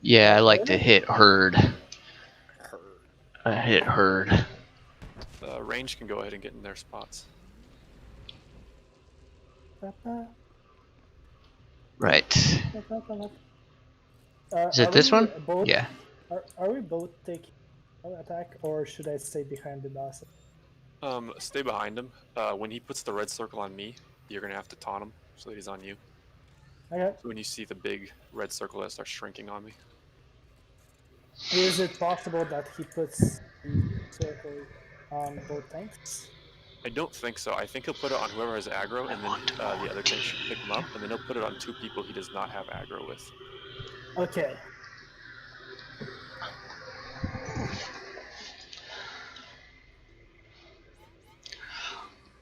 Speaker 2: Yeah, I like to hit herd.
Speaker 7: Hard.
Speaker 2: I hit herd.
Speaker 4: Range can go ahead and get in their spots.
Speaker 2: Right. Is it
Speaker 1: Are
Speaker 2: this
Speaker 1: we
Speaker 2: one?
Speaker 1: both-
Speaker 2: Yeah.
Speaker 1: Are we both taking an attack, or should I stay behind the boss?
Speaker 4: Stay behind him. When he puts the red circle on me, you're gonna have to taunt him so that he's on you.
Speaker 1: Okay.
Speaker 4: When you see the big red circle that starts shrinking on me.
Speaker 1: Is it possible that he puts the circle on both tanks?
Speaker 4: I don't think so. I think he'll put it on whoever has aggro, and then the other tank should pick him up, and then he'll put it on 2 people he does not have aggro with.
Speaker 1: Okay.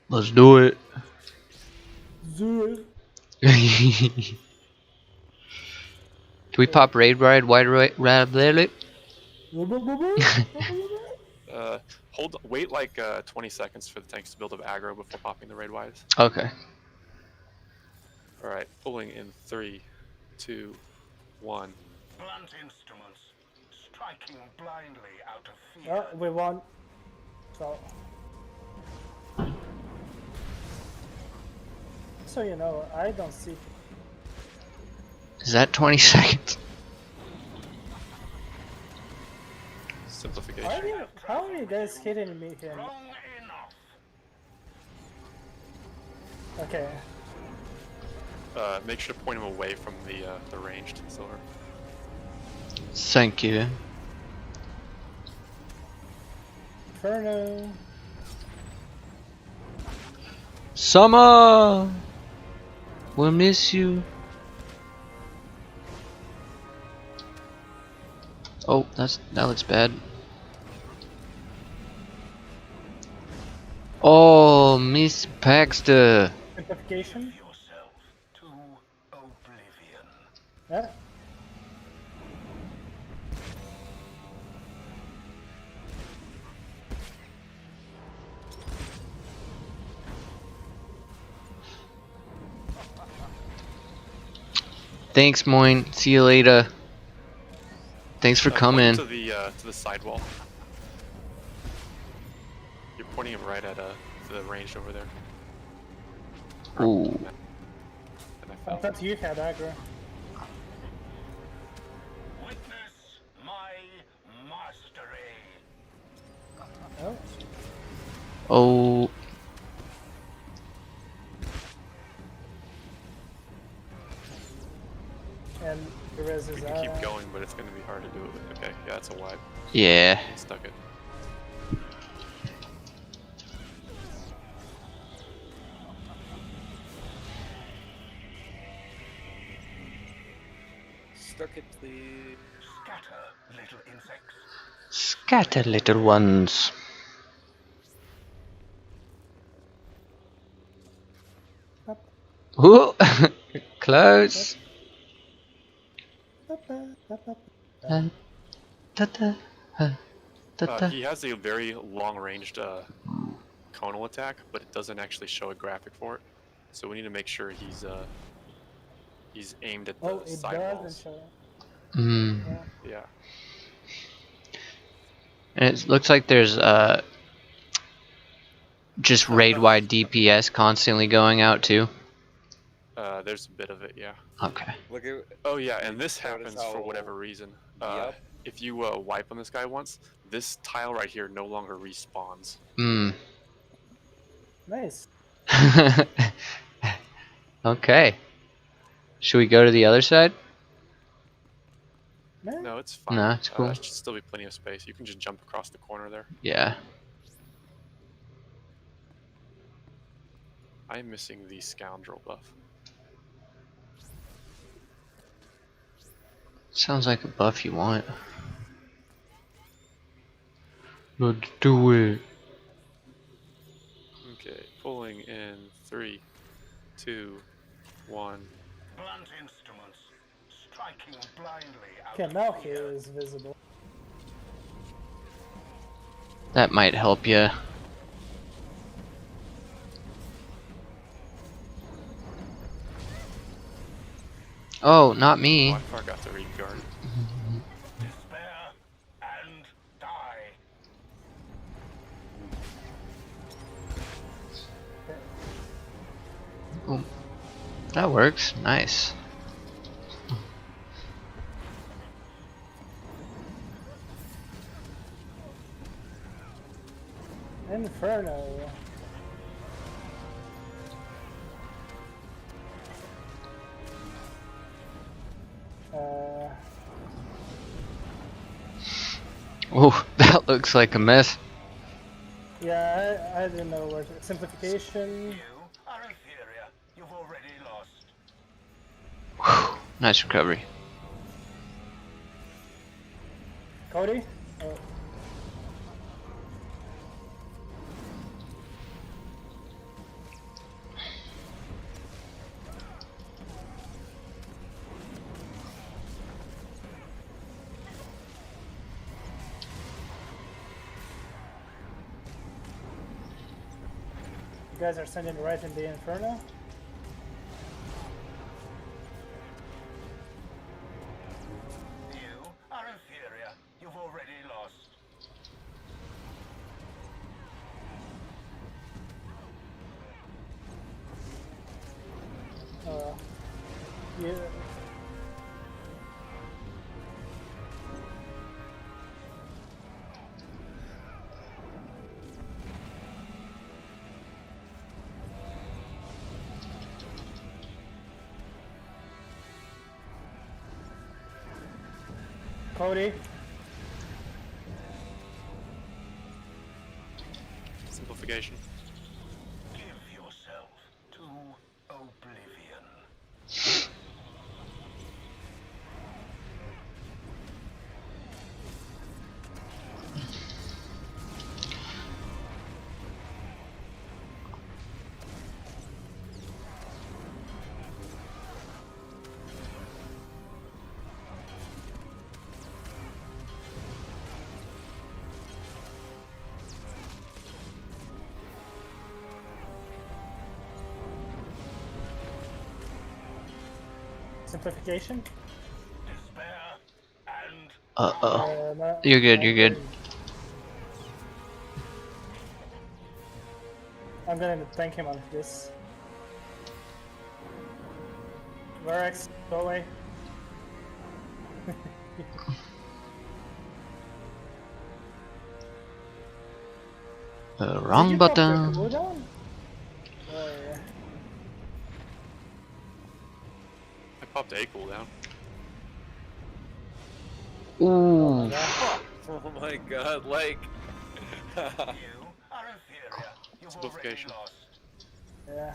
Speaker 2: Let's do it.
Speaker 1: Zero.
Speaker 2: Can we pop raid ride wide right?
Speaker 4: Wait like 20 seconds for the tanks to build up aggro before popping the raid wise.
Speaker 2: Okay.
Speaker 4: Alright, pulling in 3, 2, 1.
Speaker 5: Blunt instruments, striking blindly out of fear.
Speaker 1: Oh, we won. So you know, I don't see.
Speaker 2: Is that 20 seconds?
Speaker 4: Simplification.
Speaker 1: How are you guys hitting me here?
Speaker 5: Long enough.
Speaker 1: Okay.
Speaker 4: Make sure to point him away from the ranged silver.
Speaker 2: Thank you.
Speaker 1: Inferno.
Speaker 2: Summer! We'll miss you. Oh, that looks bad. Oh, Miss Paxter.
Speaker 1: Simplification.
Speaker 5: Yourself to oblivion.
Speaker 1: Yeah.
Speaker 2: Thanks, Moin. See you later. Thanks for
Speaker 4: Point
Speaker 2: coming.
Speaker 4: to the sidewall. You're pointing him right at the range over there.
Speaker 2: Ooh.
Speaker 4: And I
Speaker 1: I
Speaker 4: fell.
Speaker 1: thought you had aggro.
Speaker 5: Witness my mastery.
Speaker 1: Oh,
Speaker 2: Oh.
Speaker 1: and the res
Speaker 4: We
Speaker 1: is
Speaker 4: can keep going, but it's going to be hard to do it with. Okay, yeah, that's a wipe.
Speaker 2: Yeah.
Speaker 4: Stuck it.
Speaker 7: Stuck it, please.
Speaker 5: Scatter, little insects.
Speaker 2: Scatter, little ones. Ooh. Close.
Speaker 4: He has a very long-ranged conal attack, but it doesn't actually show a graphic for it. So we need to make sure he's aimed at the
Speaker 1: Oh, it
Speaker 4: sidewalls.
Speaker 1: doesn't show.
Speaker 2: Mm.
Speaker 1: Yeah.
Speaker 4: Yeah.
Speaker 2: And it looks like there's just raid-wide DPS constantly going out too.
Speaker 4: There's a bit of it, yeah.
Speaker 2: Okay.
Speaker 7: Look at.
Speaker 4: Oh yeah, and this
Speaker 7: Notice
Speaker 4: happens for
Speaker 7: how-
Speaker 4: whatever reason.
Speaker 7: Yep.
Speaker 4: If you wipe on this guy once, this tile right here no longer respawns.
Speaker 2: Hmm.
Speaker 1: Nice.
Speaker 2: Okay. Should we go to the other side?
Speaker 1: Man.
Speaker 4: No, it's fine.
Speaker 2: No, it's cool.
Speaker 4: There should still be plenty of space. You can just jump across the corner there.
Speaker 2: Yeah.
Speaker 4: I'm missing the scoundrel buff.
Speaker 2: Sounds like a buff you want. Let's do it.
Speaker 4: Okay, pulling in 3, 2, 1.
Speaker 5: Blunt instruments. Striking blindly out
Speaker 1: Okay,
Speaker 5: of
Speaker 1: now he
Speaker 5: fear.
Speaker 1: is visible.
Speaker 2: That might help you. Oh, not me.
Speaker 4: Oh, I forgot to read guard.
Speaker 5: Despair and die.
Speaker 2: Oh, that works. Nice.
Speaker 1: Inferno.
Speaker 2: Oh, that looks like a mess.
Speaker 1: Yeah, I didn't know where to. Simplification.
Speaker 5: You are inferior. You've already lost.
Speaker 2: Whew, nice recovery.
Speaker 1: Cody? Oh. You guys are sending right in the Inferno?
Speaker 5: You are inferior. You've already lost.
Speaker 1: Yeah. Cody?
Speaker 4: Simplification.
Speaker 5: Give yourself to oblivion.
Speaker 1: Simplification?
Speaker 5: Despair and
Speaker 2: Uh-oh.
Speaker 1: No,
Speaker 2: You're good,
Speaker 1: I'm
Speaker 2: you're good.
Speaker 1: I'm gonna tank him on this. Varex, go away. Did
Speaker 2: Wrong
Speaker 1: you pop the
Speaker 2: button.
Speaker 1: cooldown? Oh yeah.
Speaker 4: I popped a cooldown.
Speaker 1: Oh my
Speaker 2: Ooh.
Speaker 1: god.
Speaker 7: Oh my god, like.
Speaker 5: You are inferior. You've already
Speaker 4: Simplification.
Speaker 5: lost.
Speaker 1: Yeah.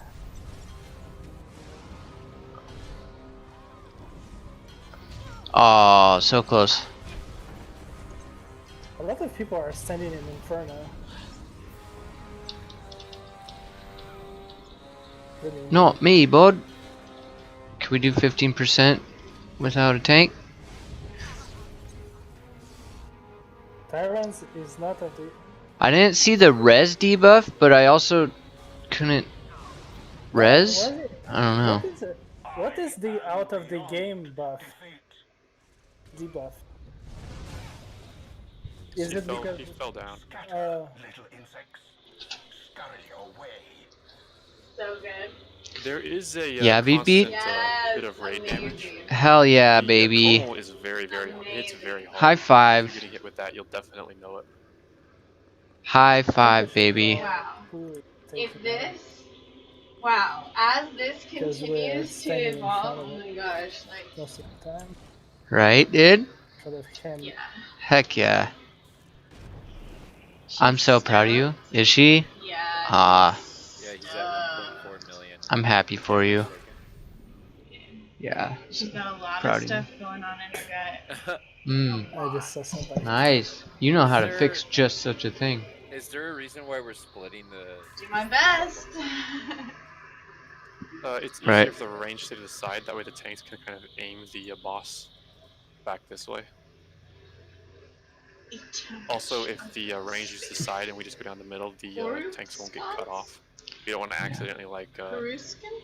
Speaker 2: Oh, so close.
Speaker 1: A lot of people are standing in Inferno. Really?
Speaker 2: Not me, bud. Can we do 15% without a tank?
Speaker 1: Tyrants is not of the.
Speaker 2: I didn't see the res debuff, but I also couldn't res? I don't know.
Speaker 1: What is it? What is the out of the game buff?
Speaker 5: Defeat.
Speaker 1: Debuff? Is it because?
Speaker 4: He fell down.
Speaker 5: Scatter, little insects. Scurry your way.
Speaker 3: So good.
Speaker 4: There is a
Speaker 2: Yeah, VP?
Speaker 4: constant bit of raid damage.
Speaker 2: Hell yeah,
Speaker 4: The
Speaker 2: baby.
Speaker 4: tonal is very, very hard. It's very hard.
Speaker 2: High five.
Speaker 4: If you're getting hit with that, you'll definitely know it.
Speaker 2: High five, baby.
Speaker 3: Wow.
Speaker 1: Who
Speaker 3: If
Speaker 1: takes it
Speaker 3: this, wow, as this
Speaker 1: Because we're
Speaker 3: continues to
Speaker 1: standing in
Speaker 3: evolve,
Speaker 1: front of
Speaker 3: oh
Speaker 1: it.
Speaker 3: my gosh, like,
Speaker 1: most of the time?
Speaker 2: Right, dude?
Speaker 1: Sort of him.
Speaker 3: yeah.
Speaker 2: Heck yeah. I'm so proud of you. Is she?
Speaker 3: Yeah.
Speaker 2: Ah,
Speaker 7: Yeah, he's at 1.4 million.
Speaker 2: I'm happy for you. Yeah.
Speaker 3: She's got a lot
Speaker 2: Proud
Speaker 3: of
Speaker 2: of
Speaker 3: stuff going on in her gut.
Speaker 2: Mmm.
Speaker 1: I just saw something.
Speaker 2: Nice. You know how to
Speaker 7: Is
Speaker 2: fix
Speaker 7: there-
Speaker 2: just such a thing.
Speaker 7: Is there a reason why we're splitting the?
Speaker 3: Do my best.
Speaker 4: It's easier
Speaker 2: Right.
Speaker 4: if the range stay to the side. That way the tanks can kind of aim the boss back this way. Also, if the range is to the side and we just go down the middle, the tanks won't get cut off. You don't want to accidentally like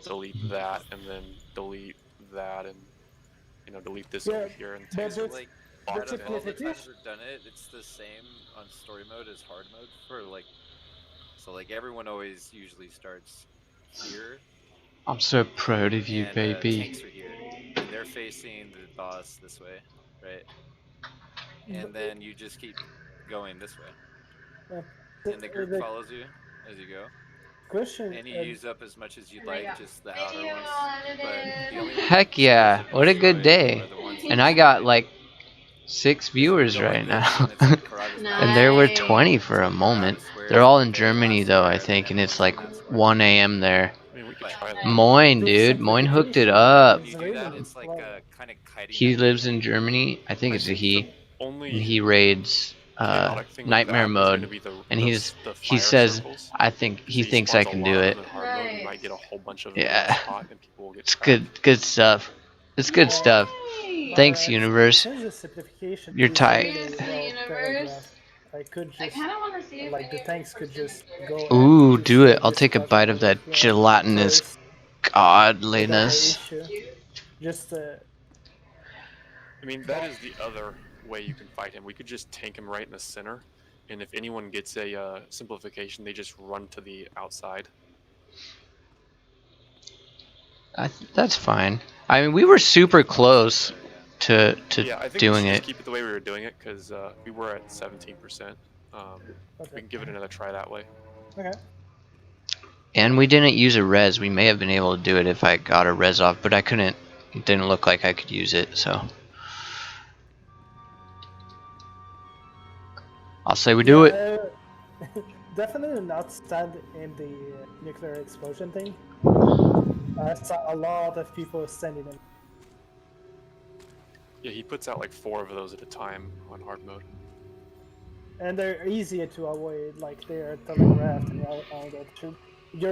Speaker 4: delete that and then delete that and delete this over here and
Speaker 1: but
Speaker 4: tanks
Speaker 1: that's-
Speaker 7: Like,
Speaker 4: will
Speaker 7: out of all the
Speaker 1: simplification.
Speaker 7: times we've done it, it's the same on story mode as hard mode for like. So like everyone always usually starts here.
Speaker 2: I'm so proud of you,
Speaker 7: And
Speaker 2: baby.
Speaker 7: tanks are here, and they're facing the boss this way, right? And then you just keep going this way, and the group follows you as you go.
Speaker 1: Question.
Speaker 7: And you use up as much as you'd
Speaker 3: There you
Speaker 7: like,
Speaker 3: go.
Speaker 7: just the
Speaker 3: Thank
Speaker 7: outer
Speaker 3: you,
Speaker 7: ones.
Speaker 3: I'll
Speaker 7: But
Speaker 3: edit
Speaker 7: the only
Speaker 2: Heck yeah. What a good day.
Speaker 7: are the ones
Speaker 2: And
Speaker 7: that
Speaker 2: I
Speaker 7: you
Speaker 2: got
Speaker 7: do.
Speaker 2: like 6 viewers
Speaker 7: Go like
Speaker 2: right
Speaker 7: this,
Speaker 2: now.
Speaker 7: and it's like Karada's
Speaker 3: Nice.
Speaker 2: And there were
Speaker 3: Nice.
Speaker 2: 20 for a moment.
Speaker 7: Square,
Speaker 2: They're all in
Speaker 7: okay,
Speaker 2: Germany
Speaker 7: last
Speaker 2: though,
Speaker 7: square,
Speaker 2: I
Speaker 7: then
Speaker 2: think, and
Speaker 7: everyone's
Speaker 2: it's like
Speaker 7: on that square.
Speaker 2: 1 a.m. there.
Speaker 4: I mean, we could
Speaker 7: But-
Speaker 4: try that.
Speaker 2: Moin, dude. Moin hooked it up.
Speaker 7: When you do that, it's like kind of kiting.
Speaker 2: He
Speaker 7: at
Speaker 2: lives
Speaker 7: you.
Speaker 2: in Germany. I think it's a he.
Speaker 4: The only
Speaker 2: And he raids
Speaker 4: chaotic thing with
Speaker 2: nightmare
Speaker 4: that is gonna
Speaker 2: mode.
Speaker 4: be the-
Speaker 2: And
Speaker 4: the-
Speaker 2: he's
Speaker 4: the
Speaker 2: he
Speaker 4: fire
Speaker 2: says
Speaker 4: circles.
Speaker 2: I think he
Speaker 4: He
Speaker 2: thinks I
Speaker 4: spawns a
Speaker 2: can
Speaker 4: lot
Speaker 2: do
Speaker 4: of
Speaker 2: it.
Speaker 4: them in hard mode. You
Speaker 3: Nice.
Speaker 4: might get a whole bunch of them in
Speaker 2: Yeah.
Speaker 4: one spot, and people will get
Speaker 2: It's
Speaker 4: trapped.
Speaker 2: good stuff. It's good stuff. Thanks, universe.
Speaker 1: Since the simplification
Speaker 2: You're
Speaker 1: is
Speaker 2: tight.
Speaker 1: really
Speaker 3: Seriously,
Speaker 1: well
Speaker 3: universe?
Speaker 1: telegraphed, I could
Speaker 3: I
Speaker 1: just
Speaker 3: kind of want to see if
Speaker 1: like the
Speaker 3: any
Speaker 1: tanks
Speaker 3: of
Speaker 1: could
Speaker 3: your
Speaker 1: just
Speaker 3: percent
Speaker 1: go.
Speaker 2: Ooh,
Speaker 1: and
Speaker 2: do it.
Speaker 1: destroy
Speaker 2: I'll
Speaker 1: this
Speaker 2: take a
Speaker 1: stuff
Speaker 2: bite of that
Speaker 1: with,
Speaker 2: gelatinous
Speaker 1: burst without
Speaker 2: godliness.
Speaker 1: issue. Just
Speaker 4: I mean, that is the other way you can fight him. We could just tank him right in the center, and if anyone gets a simplification, they just run to the outside.
Speaker 2: That's fine. I mean, we were super close to
Speaker 4: Yeah, I think
Speaker 2: doing
Speaker 4: we should
Speaker 2: it.
Speaker 4: just keep it the way we were doing it, because we were at 17%. We can give it another try that way.
Speaker 1: okay.
Speaker 2: And we didn't use a res. We may have been able to do it if I got a res off, but I couldn't. It didn't look like I could use it, so. I'll say we do it.
Speaker 1: Definitely not stand in the nuclear explosion thing. I saw a lot of people standing in.
Speaker 4: Yeah, he puts out like 4 of those at a time on hard mode.
Speaker 1: And they're easier to avoid, like they're telegraphed and all that shit.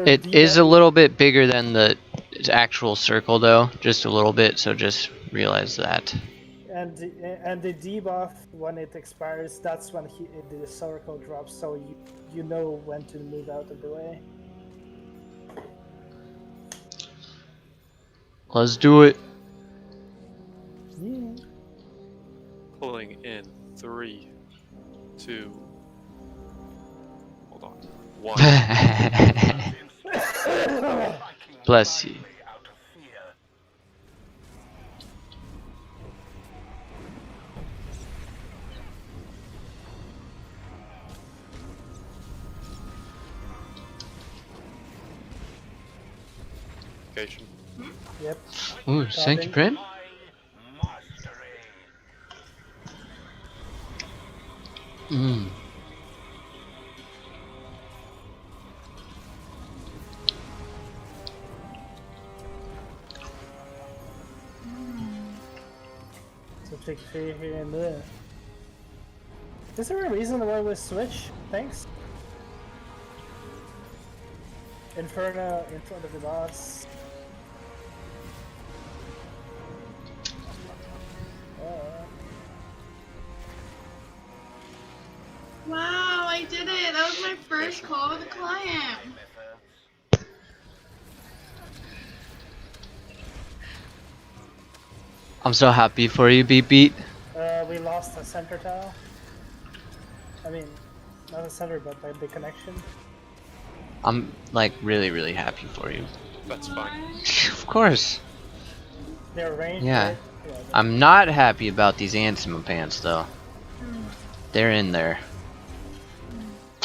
Speaker 2: It is a little bit bigger than the actual circle, though. Just a little bit, so just realize that.
Speaker 1: And the debuff, when it expires, that's when the circle drops, so you know when to move out of the way.
Speaker 2: Let's do it.
Speaker 1: Yeah.
Speaker 4: Pulling in 3, 2. Hold on. 1.
Speaker 2: Bless you.
Speaker 5: Out of fear.
Speaker 4: Vacation.
Speaker 1: Yep.
Speaker 2: Ooh, thank you, Prim. Mm.
Speaker 1: So take 3 here and there. Is there a reason why we switch? Thanks. Inferno in front of the boss.
Speaker 3: Wow, I did it! That was my first call with a client.
Speaker 2: I'm so happy for you, Beat Beat.
Speaker 1: We lost a center tile. I mean, not a center, but like the connection.
Speaker 2: I'm like really happy for you.
Speaker 4: That's fine.
Speaker 2: Of course.
Speaker 1: They're ranged,
Speaker 2: Yeah.
Speaker 1: right? Yeah.
Speaker 2: I'm not happy about these Ansima pants though. They're in there.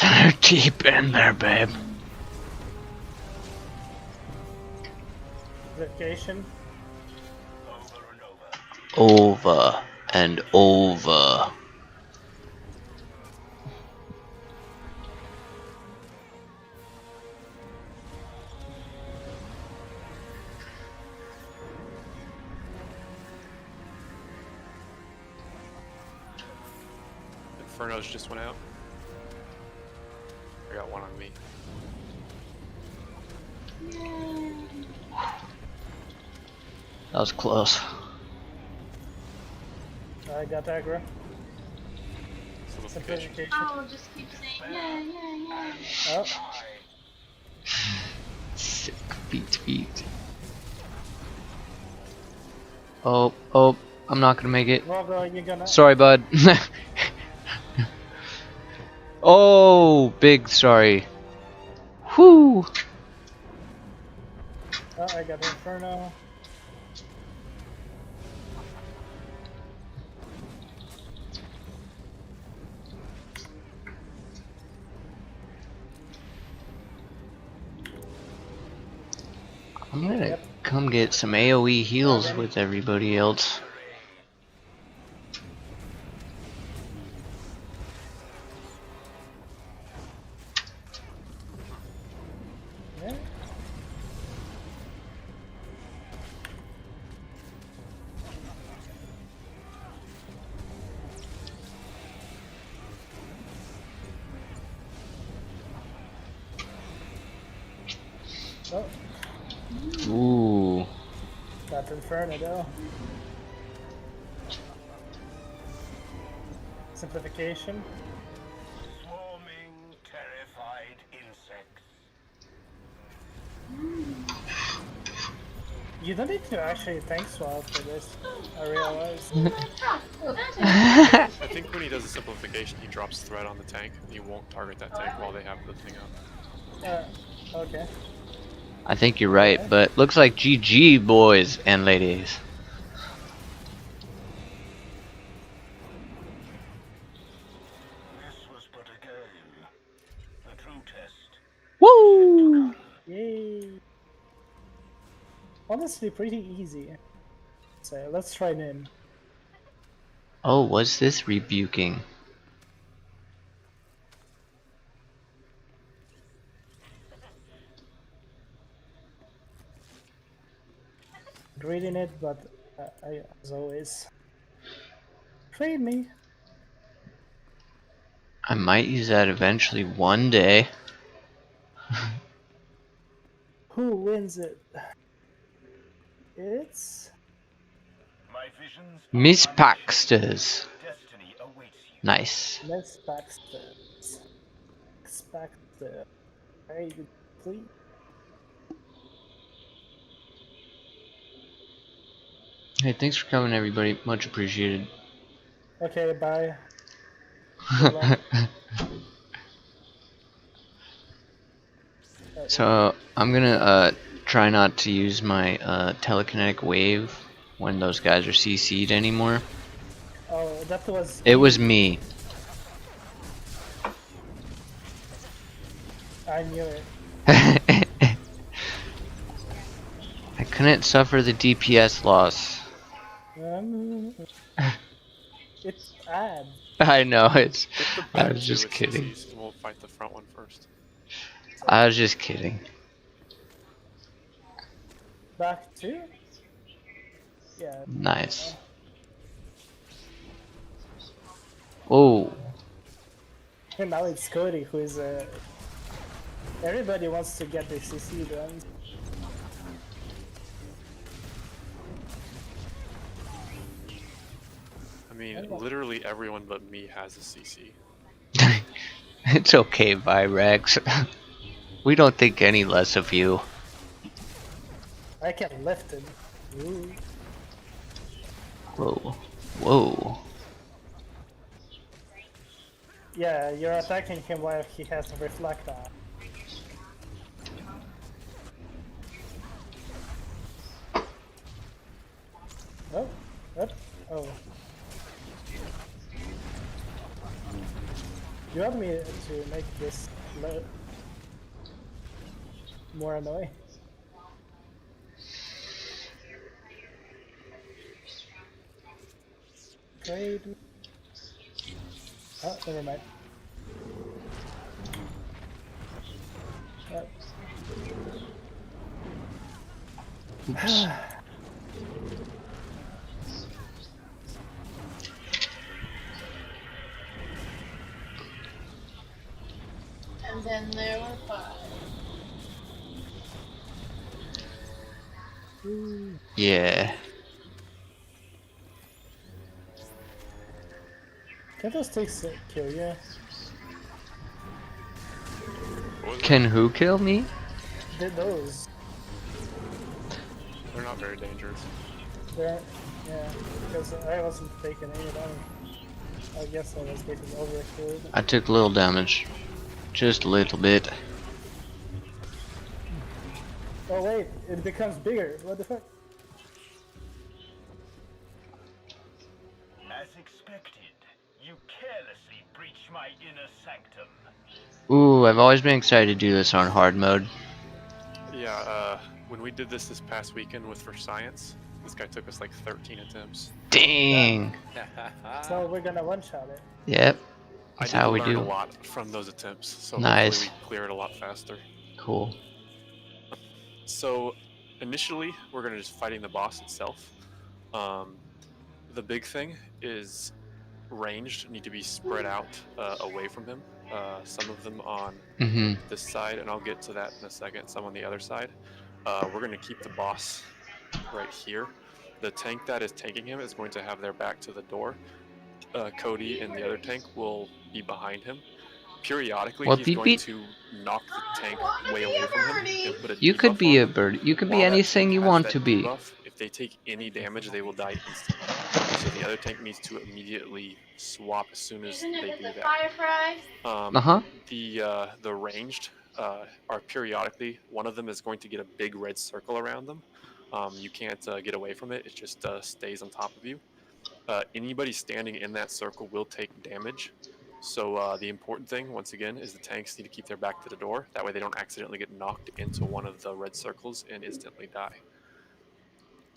Speaker 2: They're deep in there, babe.
Speaker 1: Location.
Speaker 2: Over and over.
Speaker 4: Inferno's just went out. I got one on me.
Speaker 2: That was close.
Speaker 1: I got aggro.
Speaker 4: Simplification.
Speaker 3: I'll just keep saying yeah.
Speaker 1: Oh.
Speaker 2: Sick feet. Oh, I'm not gonna make it.
Speaker 1: Well, you're gonna.
Speaker 2: Sorry, bud. Oh, big sorry. Whoo!
Speaker 1: Oh, I got Inferno.
Speaker 2: I'm gonna come get some AoE heals with everybody else.
Speaker 1: Yeah. Oh,
Speaker 2: Ooh.
Speaker 1: got Inferno though. Simplification.
Speaker 5: Swarming, terrified insects.
Speaker 1: You don't need to actually tank swap for this, I realized.
Speaker 4: I think when he does a simplification, he drops threat on the tank, and he won't target that tank while they have the thing up.
Speaker 1: Okay.
Speaker 2: I think you're right, but looks like GG, boys and ladies.
Speaker 5: This was but a game. The true test.
Speaker 2: Woo!
Speaker 1: Yay. Honestly, pretty easy. So let's try Nim.
Speaker 2: Oh, what's this rebuking?
Speaker 1: Reading it, but I, as always, trade me.
Speaker 2: I might use that eventually one day.
Speaker 1: Who wins it? It's
Speaker 5: My visions
Speaker 2: Miss
Speaker 5: are
Speaker 2: Paxters.
Speaker 5: destiny awaits you.
Speaker 2: Nice.
Speaker 1: Miss Baxter. Baxter. Hey, please.
Speaker 2: Hey, thanks for coming, everybody. Much appreciated.
Speaker 1: Okay, bye. Good luck.
Speaker 2: So I'm gonna try not to use my telekinetic wave when those guys are CC'd anymore.
Speaker 1: Oh, that was
Speaker 2: It was me.
Speaker 1: I knew it.
Speaker 2: I couldn't suffer the DPS loss.
Speaker 1: It's bad.
Speaker 2: I know it's.
Speaker 4: Get the
Speaker 2: I
Speaker 4: back
Speaker 2: was
Speaker 4: two
Speaker 2: just
Speaker 4: with
Speaker 2: kidding.
Speaker 4: CCs, and we'll fight the front one first.
Speaker 2: I was just kidding.
Speaker 1: Back two? Yeah.
Speaker 2: Nice. Oh.
Speaker 1: And now it's Cody who is everybody wants to get the CC done.
Speaker 4: I mean, literally everyone but me has a CC.
Speaker 2: It's okay, Virex. We don't think any less of you.
Speaker 1: I can lift it. Ooh.
Speaker 2: Whoa. Whoa.
Speaker 1: Yeah, you're attacking him while he has a reflect on. Oh, what? Oh. You want me to make this more annoying? Great. Oh, never mind.
Speaker 2: Oops.
Speaker 3: And then there were 5.
Speaker 2: Yeah.
Speaker 1: Can those things kill you?
Speaker 2: Can who kill me?
Speaker 1: Those.
Speaker 4: They're not very dangerous.
Speaker 1: They're, yeah, because I wasn't taking any damage. I guess I was getting overkilled.
Speaker 2: I took little damage. Just a little bit.
Speaker 1: Oh wait, it becomes bigger. What the fuck?
Speaker 5: As expected, you carelessly breach my inner sanctum.
Speaker 2: Ooh, I've always been excited to do this on hard mode.
Speaker 4: Yeah, when we did this past weekend with For Science, this guy took us like 13 attempts.
Speaker 2: Dang.
Speaker 1: So we're gonna one-shot it.
Speaker 2: Yep.
Speaker 4: I
Speaker 2: That's
Speaker 4: did
Speaker 2: how we
Speaker 4: learn
Speaker 2: do.
Speaker 4: a lot from those attempts, so
Speaker 2: Nice.
Speaker 4: hopefully we clear it a lot faster.
Speaker 2: Cool.
Speaker 4: So initially, we're gonna just fighting the boss itself. The big thing is ranged need to be spread out away from him. Some of them on this side, and I'll get to that in a second. Some on the other side. We're gonna keep the boss right here. The tank that is tanking him is going to have their back to the door. Cody and the other tank will be behind him. Periodically,
Speaker 2: What,
Speaker 4: he's
Speaker 2: beep,
Speaker 4: going
Speaker 2: beep?
Speaker 4: to knock the tank way away from him and put a
Speaker 2: You could
Speaker 4: debuff
Speaker 2: be
Speaker 4: on
Speaker 2: a
Speaker 4: them.
Speaker 2: bird. You could be
Speaker 4: While that
Speaker 2: anything
Speaker 4: tank
Speaker 2: you
Speaker 4: has
Speaker 2: want
Speaker 4: that
Speaker 2: to be.
Speaker 4: debuff, if they take any damage, they will die instantly. So the other tank needs to immediately swap as soon as
Speaker 3: Isn't
Speaker 4: they
Speaker 3: it
Speaker 4: do
Speaker 3: the
Speaker 4: that.
Speaker 3: Firefly?
Speaker 4: The ranged are periodically. One of them is going to get a big red circle around them. You can't get away from it. It just stays on top of you. Anybody standing in that circle will take damage. So the important thing, once again, is the tanks need to keep their back to the door. That way they don't accidentally get knocked into one of the red circles and instantly die.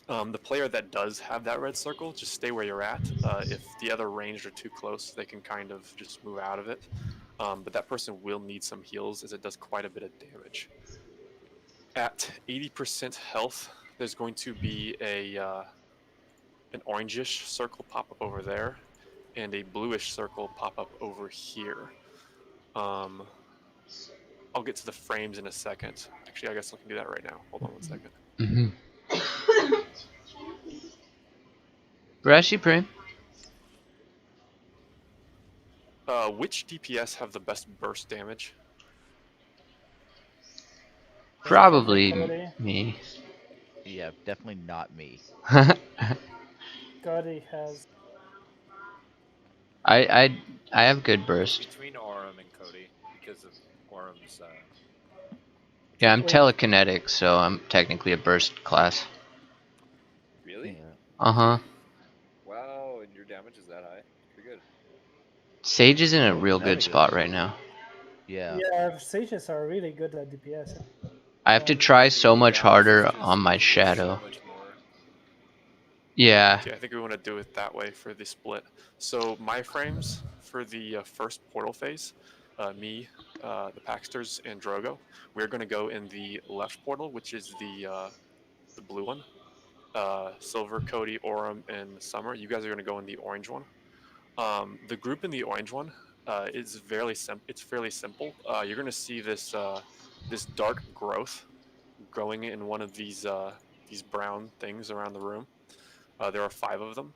Speaker 4: The player that does have that red circle, just stay where you're at. If the other ranged are too close, they can kind of just move out of it. But that person will need some heals as it does quite a bit of damage. At 80% health, there's going to be an orangish circle pop up over there and a bluish circle pop up over here. I'll get to the frames in a second. Actually, I guess I can do that right now. Hold on one second.
Speaker 2: Brashy Prime.
Speaker 4: Which DPS have the best burst damage?
Speaker 2: Probably me.
Speaker 8: Yeah, definitely not me.
Speaker 1: Cody has
Speaker 2: I have good burst.
Speaker 7: Between Aurum and Cody because of Aurum's.
Speaker 2: Yeah, I'm
Speaker 1: Wait.
Speaker 2: telekinetic, so I'm technically a burst class.
Speaker 7: Really?
Speaker 8: Yeah.
Speaker 2: Uh-huh.
Speaker 7: Wow, and your damage is that high? Pretty good.
Speaker 2: Sage is in a real good
Speaker 8: Telekinetic
Speaker 2: spot
Speaker 8: is.
Speaker 2: right now.
Speaker 8: Yeah.
Speaker 1: Yeah, sages are really good at DPS.
Speaker 2: I have to
Speaker 1: Um,
Speaker 2: try
Speaker 7: Yeah,
Speaker 2: so
Speaker 7: your
Speaker 2: much
Speaker 7: damage is
Speaker 2: harder
Speaker 7: just
Speaker 2: on my
Speaker 7: is so
Speaker 2: shadow.
Speaker 7: much more.
Speaker 2: Yeah.
Speaker 4: Okay, I think we want to do it that way for the split. So my frames for the first portal phase, me, the Paxters, and Drogo, we're going to go in the left portal, which is the blue one. Silver, Cody, Aurum, and Summer. You guys are going to go in the orange one. The group in the orange one is it's fairly simple. You're going to see this dark growth growing in one of these brown things around the room. There are 5 of them.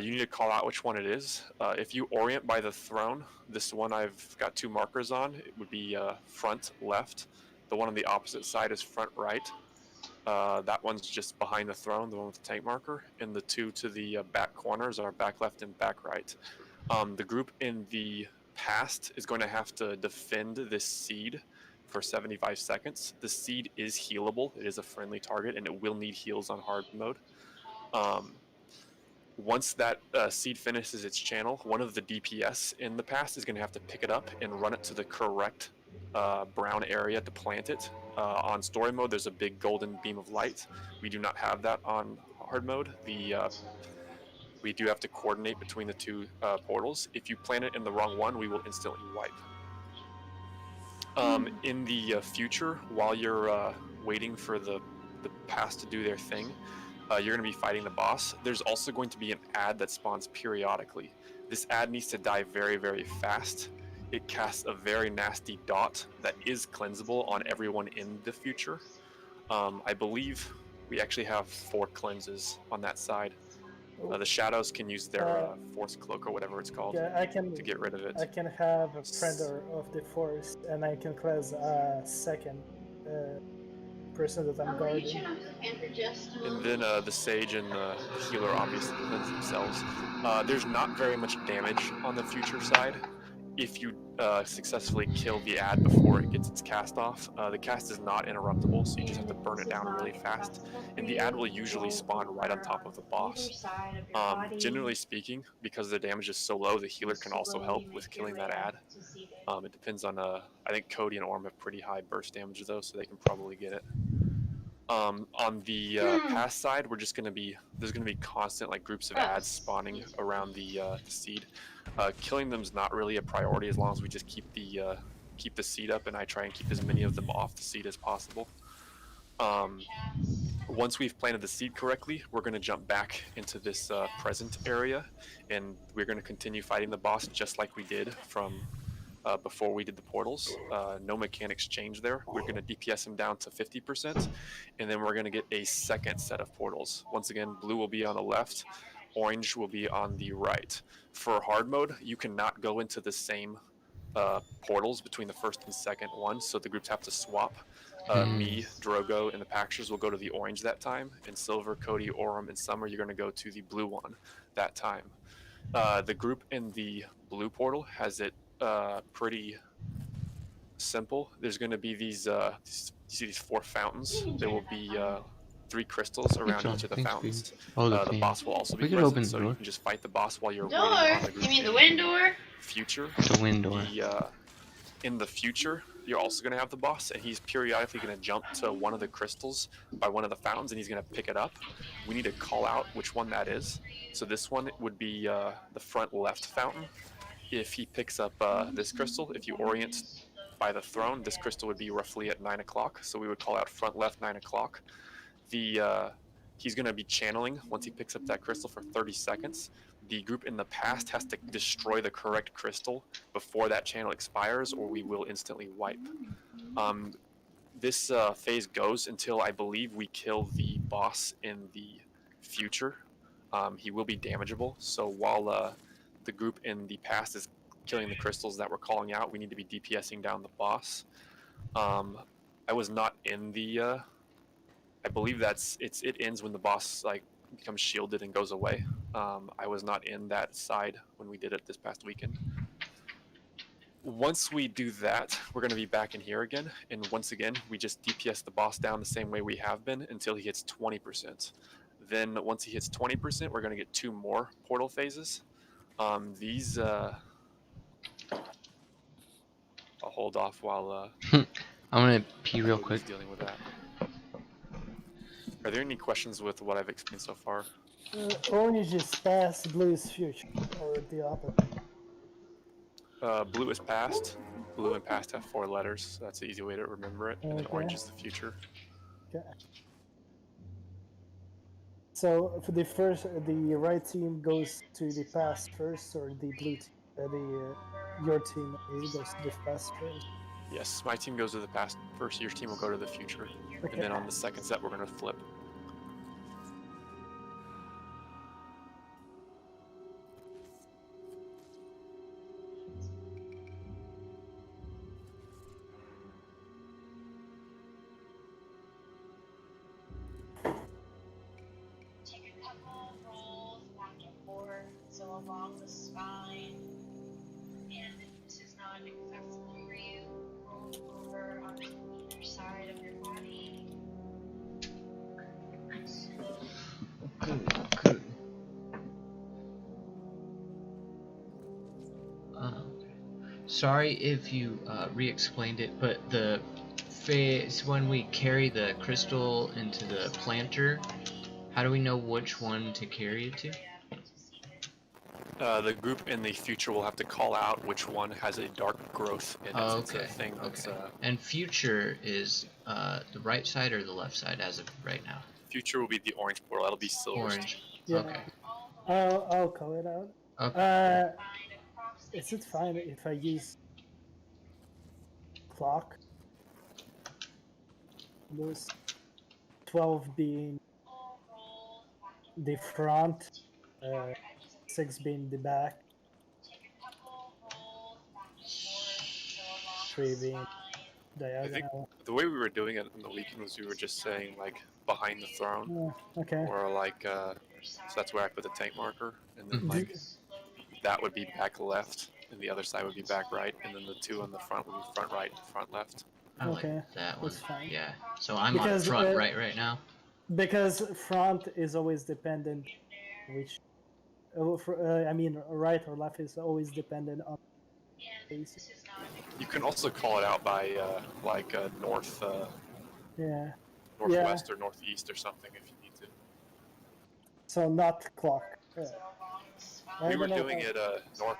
Speaker 4: You need to call out which one it is. If you orient by the throne, this one I've got 2 markers on. It would be front left. The one on the opposite side is front right. That one's just behind the throne, the one with the tank marker. And the 2 to the back corners are back left and back right. The group in the past is going to have to defend this seed for 75 seconds. The seed is healable. It is a friendly target, and it will need heals on hard mode. Once that seed finishes its channel, one of the DPS in the past is going to have to pick it up and run it to the correct brown area to plant it. On story mode, there's a big golden beam of light. We do not have that on hard mode. We do have to coordinate between the 2 portals. If you plant it in the wrong one, we will instantly wipe. In the future, while you're waiting for the past to do their thing, you're going to be fighting the boss. There's also going to be an ad that spawns periodically. This ad needs to die very, very fast. It casts a very nasty dot that is cleansable on everyone in the future. I believe we actually have 4 cleanses on that side. The shadows can use their force cloak or whatever it's called
Speaker 1: Yeah,
Speaker 4: to get rid of it.
Speaker 1: I can have a friend of the force, and I can cleanse a second person that I'm guarding.
Speaker 4: And then the sage and the healer obviously cleanse themselves. There's not very much damage on the future side. If you successfully kill the ad before it gets its cast off, the cast is not interruptible, so you just have to burn it down really fast. And the ad will usually spawn right on top of the boss. Generally speaking, because the damage is so low, the healer can also help with killing that ad. It depends on, I think Cody and Orm have pretty high burst damage though, so they can probably get it. On the past side, there's going to be constant like groups of ads spawning around the seed. Killing them is not really a priority as long as we just keep the seed up, and I try and keep as many of them off the seed as possible. Once we've planted the seed correctly, we're going to jump back into this present area, and we're going to continue fighting the boss just like we did from before we did the portals. No mechanics change there. We're going to DPS him down to 50%, and then we're going to get a second set of portals. Once again, blue will be on the left, orange will be on the right. For hard mode, you cannot go into the same portals between the first and second one, so the groups have to swap. Me, Drogo, and the Paxers will go to the orange that time, and Silver, Cody, Aurum, and Summer, you're going to go to the blue one that time. The group in the blue portal has it pretty simple. There's going to be these you see these 4 fountains. There will be 3 crystals around each of the fountains. The boss will also be present, so you can just fight the boss while you're waiting on the group.
Speaker 3: You mean the wind door?
Speaker 4: Future.
Speaker 2: The wind door.
Speaker 4: In the future, you're also going to have the boss, and he's periodically going to jump to one of the crystals by one of the fountains, and he's going to pick it up. We need to call out which one that is. So this one would be the front left fountain. If he picks up this crystal, if you orient by the throne, this crystal would be roughly at 9 o'clock. So we would call out front left 9 o'clock. He's going to be channeling once he picks up that crystal for 30 seconds. The group in the past has to destroy the correct crystal before that channel expires, or we will instantly wipe. This phase goes until I believe we kill the boss in the future. He will be damageable, so while the group in the past is killing the crystals that we're calling out, we need to be DPSing down the boss. I was not in the I believe it ends when the boss like becomes shielded and goes away. I was not in that side when we did it this past weekend. Once we do that, we're going to be back in here again, and once again, we just DPS the boss down the same way we have been until he hits 20%. Then once he hits 20%, we're going to get 2 more portal phases. These, I'll hold off while
Speaker 2: I'm gonna pee real
Speaker 4: Cody's
Speaker 2: quick.
Speaker 4: dealing with that. Are there any questions with what I've explained so far?
Speaker 1: Orange is past, blue is future, or the opposite.
Speaker 4: Blue is past. Blue and past have 4 letters, so that's an easy way to remember it. And then orange is the future.
Speaker 1: Okay. So for the right team goes to the past first, or the blue team, your team goes to the past first.
Speaker 4: Yes, my team goes to the past first. Your team will go to the future,
Speaker 1: Okay.
Speaker 4: and then on the second set, we're going to flip.
Speaker 9: Take a couple rolls back and forth, so along the spine. And if this is not accessible for you, roll over on either side of your body.
Speaker 2: Good. Sorry if you re-explained it, but the phase when we carry the crystal into the planter, how do we know which one to carry it to?
Speaker 4: The group in the future will have to call out which one has a dark growth in it.
Speaker 2: Oh,
Speaker 4: It's
Speaker 2: okay.
Speaker 4: a thing that's,
Speaker 2: And future is the right side or the left side as of right now?
Speaker 4: future will be the orange portal. That'll be silver.
Speaker 2: Orange.
Speaker 1: Yeah.
Speaker 2: Okay.
Speaker 1: I'll call it out.
Speaker 2: Okay.
Speaker 1: Is it fine if I use clock? Those 12 being the front, 6 being the back, 3 being diagonal.
Speaker 4: The way we were doing it in the weekend was we were just saying like behind the throne,
Speaker 1: Okay.
Speaker 4: or like so that's where I put the tank marker, and then like that would be back left, and the other side would be back right, and then the 2 on the front would be front right, front left.
Speaker 2: I like
Speaker 1: Okay,
Speaker 2: that one.
Speaker 1: that's fine.
Speaker 2: Yeah. So I'm
Speaker 1: Because,
Speaker 2: on front right now.
Speaker 1: Because front is always dependent, which I mean right or left is always dependent on face.
Speaker 4: You can also call it out by like north,
Speaker 1: Yeah.
Speaker 4: northwest or northeast or something if you need to.
Speaker 1: So not clock.
Speaker 4: We were doing it north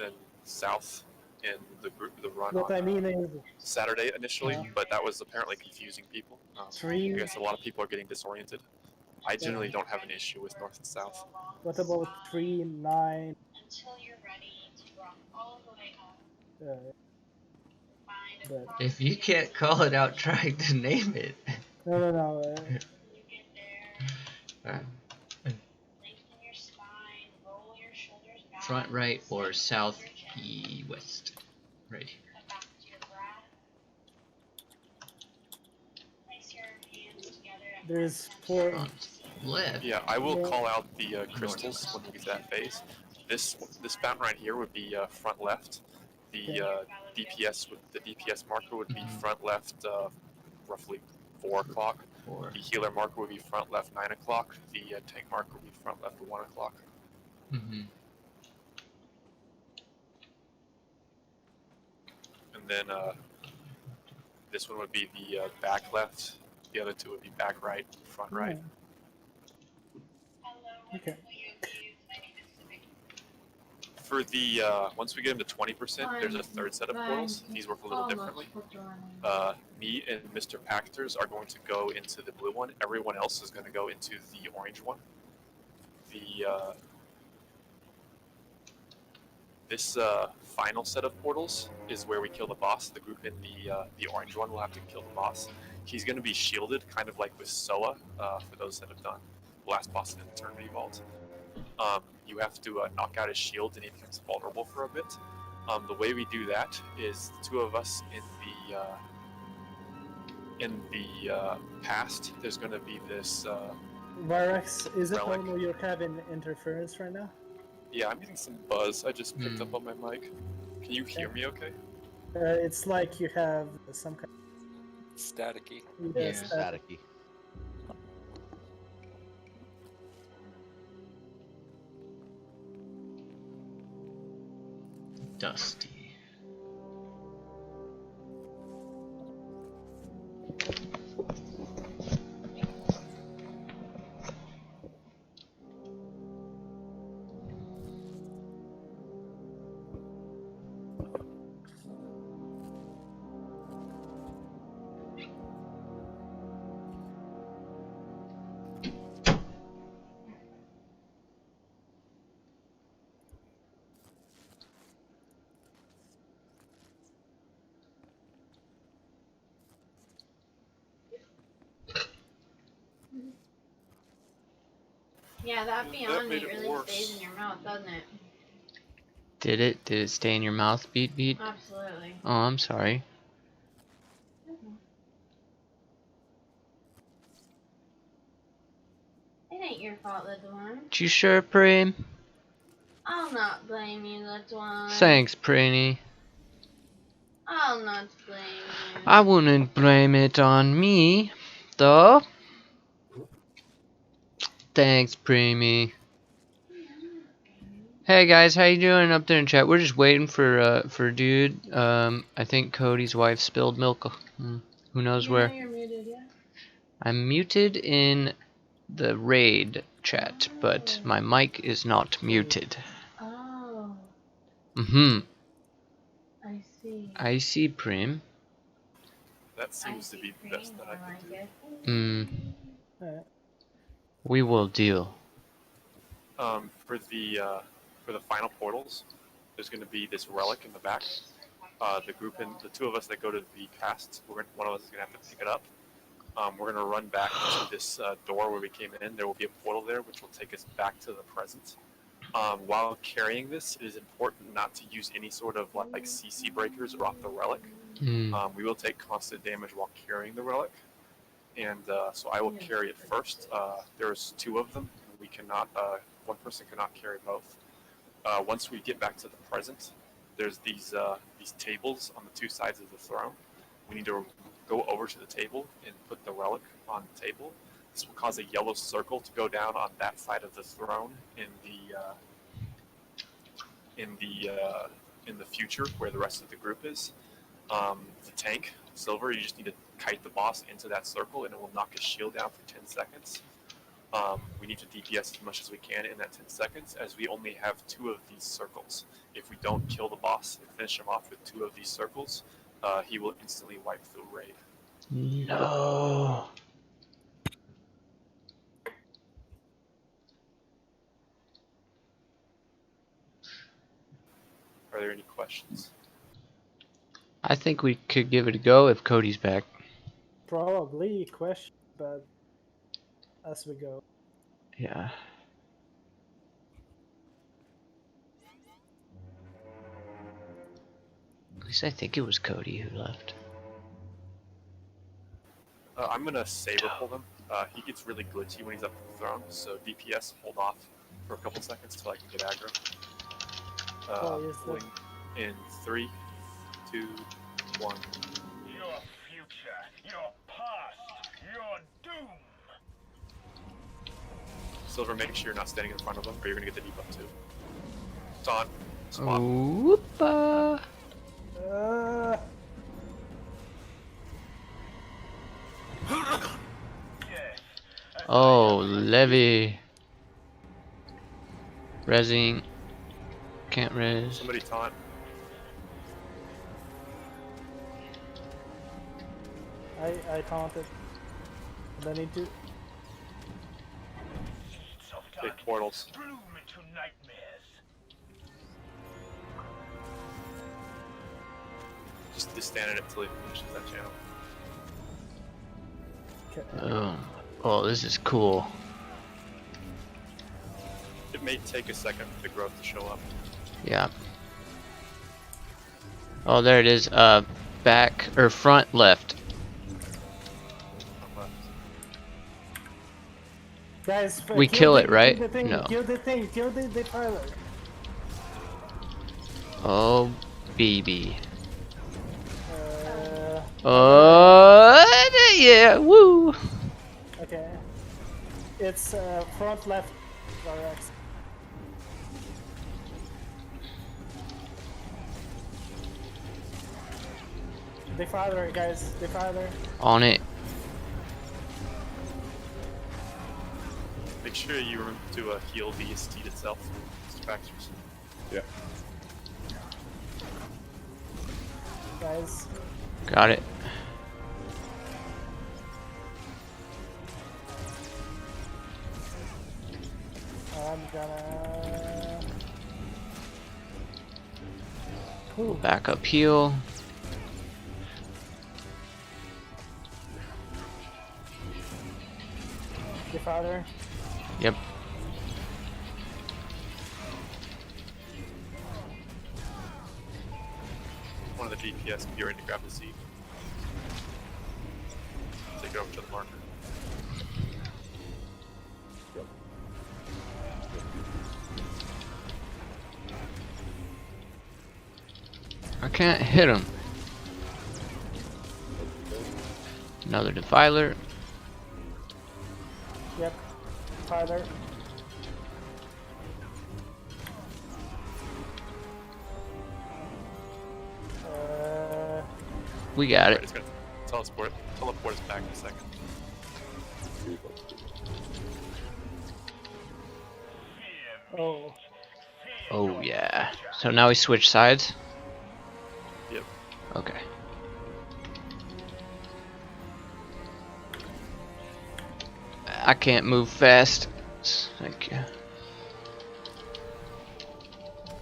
Speaker 4: and south in the group, the run
Speaker 1: What
Speaker 4: on
Speaker 1: I mean is
Speaker 4: Saturday initially, but that was apparently confusing people. I guess a lot of people are getting disoriented. I generally don't have an issue with north and south.
Speaker 1: What about 3, 9?
Speaker 9: Until you're ready to rock all the way up.
Speaker 1: But
Speaker 2: If you can't call it out, try to name it.
Speaker 1: no.
Speaker 2: Front right or south west. Right here.
Speaker 1: There's 4.
Speaker 2: Front left.
Speaker 4: Yeah, I will call out the crystals when we get to that phase. This fountain right here would be front left. The DPS marker would be front left, roughly 4 o'clock. The healer marker would be front left 9 o'clock. The tank marker would be front left 1 o'clock.
Speaker 2: Mm-hmm.
Speaker 4: And then this one would be the back left. The other 2 would be back right, front right.
Speaker 1: Okay.
Speaker 4: For the once we get into 20%, there's a 3rd set of portals. These work a little differently. Me and Mr. Pactors are going to go into the blue one. Everyone else is going to go into the orange one. This final set of portals is where we kill the boss. The group in the orange one will have to kill the boss. He's going to be shielded, kind of like with Soa, for those that have done the last boss in Eternity Vault. You have to knock out his shield and he becomes vulnerable for a bit. The way we do that is the 2 of us in the past. There's going to be this
Speaker 1: Varax, is it
Speaker 4: Relic.
Speaker 1: normal you're having interference right now?
Speaker 4: Yeah, I'm getting some buzz. I just picked up on my mic. Can you hear me okay?
Speaker 1: It's like you have some kind
Speaker 7: Staticky.
Speaker 1: of
Speaker 2: Yeah.
Speaker 8: Staticky.
Speaker 2: Dusty.
Speaker 3: Yeah, that beyond
Speaker 4: made
Speaker 3: meat
Speaker 4: it
Speaker 3: really
Speaker 4: worse.
Speaker 3: stays in your mouth, doesn't it?
Speaker 2: Did it? Did it stay in your mouth, Beat Beat?
Speaker 3: Absolutely.
Speaker 2: Oh, I'm sorry.
Speaker 3: It ain't your fault, little one.
Speaker 2: You sure, Preem?
Speaker 3: I'll not blame you, little one.
Speaker 2: Thanks, Preeny.
Speaker 3: I'll not blame you.
Speaker 2: I wouldn't blame it on me, though. Thanks, Preemy. Hey guys, how you doing up there in chat? We're just waiting for dude. I think Cody's wife spilled milk. Who knows where?
Speaker 3: You're muted, yeah?
Speaker 2: I'm muted in the raid chat, but my mic is not muted.
Speaker 3: Oh,
Speaker 2: Mm-hmm.
Speaker 3: I see.
Speaker 2: I see, Prim.
Speaker 4: That seems to be the best that I can do.
Speaker 2: We will deal.
Speaker 4: For the final portals, there's going to be this relic in the back. The two of us that go to the past, one of us is going to have to pick it up. We're going to run back to this door where we came in. There will be a portal there, which will take us back to the present. While carrying this, it is important not to use any sort of like CC breakers or off the relic. We will take constant damage while carrying the relic, and so I will carry it first. There's two of them. We cannot. One person cannot carry both. Once we get back to the present, there's these tables on the two sides of the throne. We need to go over to the table and put the relic on the table. This will cause a yellow circle to go down on that side of the throne in the future where the rest of the group is. The tank, Silver, you just need to kite the boss into that circle and it will knock his shield down for 10 seconds. We need to DPS as much as we can in that 10 seconds, as we only have 2 of these circles. If we don't kill the boss and finish him off with 2 of these circles, he will instantly wipe the raid.
Speaker 2: No.
Speaker 4: Are there any questions?
Speaker 2: I think we could give it a go if Cody's back.
Speaker 1: Probably a question, but as we go.
Speaker 2: Yeah. At least I think it was Cody who left.
Speaker 4: I'm going to saber pull him. He gets really glitchy when he's up to the throne, so DPS, hold off for a couple seconds until I can get aggro. Pulling in 3, 2, 1.
Speaker 5: Your future, your past, your doom.
Speaker 4: Silver, make sure you're not standing in front of him, or you're going to get the debuff too. Dawn, spot.
Speaker 2: Whoopa. Oh, Levy. Rezzing. Can't res.
Speaker 4: Somebody taunt.
Speaker 1: I taunted. I need to.
Speaker 4: Okay, portals.
Speaker 5: Bloom into nightmares.
Speaker 4: Just stand in it until he finishes that channel.
Speaker 2: Oh, this is cool.
Speaker 4: It may take a second for the growth to show up.
Speaker 2: Yeah. Oh, there it is. Back or front left.
Speaker 1: Guys,
Speaker 2: We kill it, right?
Speaker 1: Kill the thing,
Speaker 2: No.
Speaker 1: kill the thing, kill the defiler.
Speaker 2: Oh, baby.
Speaker 1: Uh,
Speaker 2: Yeah, woo.
Speaker 1: okay. It's front left, RX. Defiler, guys, defiler.
Speaker 2: On it.
Speaker 4: Make sure you remember to heal the steed itself. Factors.
Speaker 10: Yeah.
Speaker 1: Guys,
Speaker 2: Got it.
Speaker 1: I'm gonna.
Speaker 2: Cool. Back up heal.
Speaker 1: Defiler.
Speaker 2: Yep.
Speaker 4: One of the DPS can be ready to grab the seed. Take it over to the marker.
Speaker 2: I can't hit him. Another defiler.
Speaker 1: Yep. Defiler.
Speaker 2: We got
Speaker 4: Alright,
Speaker 2: it.
Speaker 4: it's gonna teleport us back in a second.
Speaker 1: Oh.
Speaker 2: Oh yeah. So now we switch sides?
Speaker 4: Yep.
Speaker 2: Okay. I can't move fast. Thank you.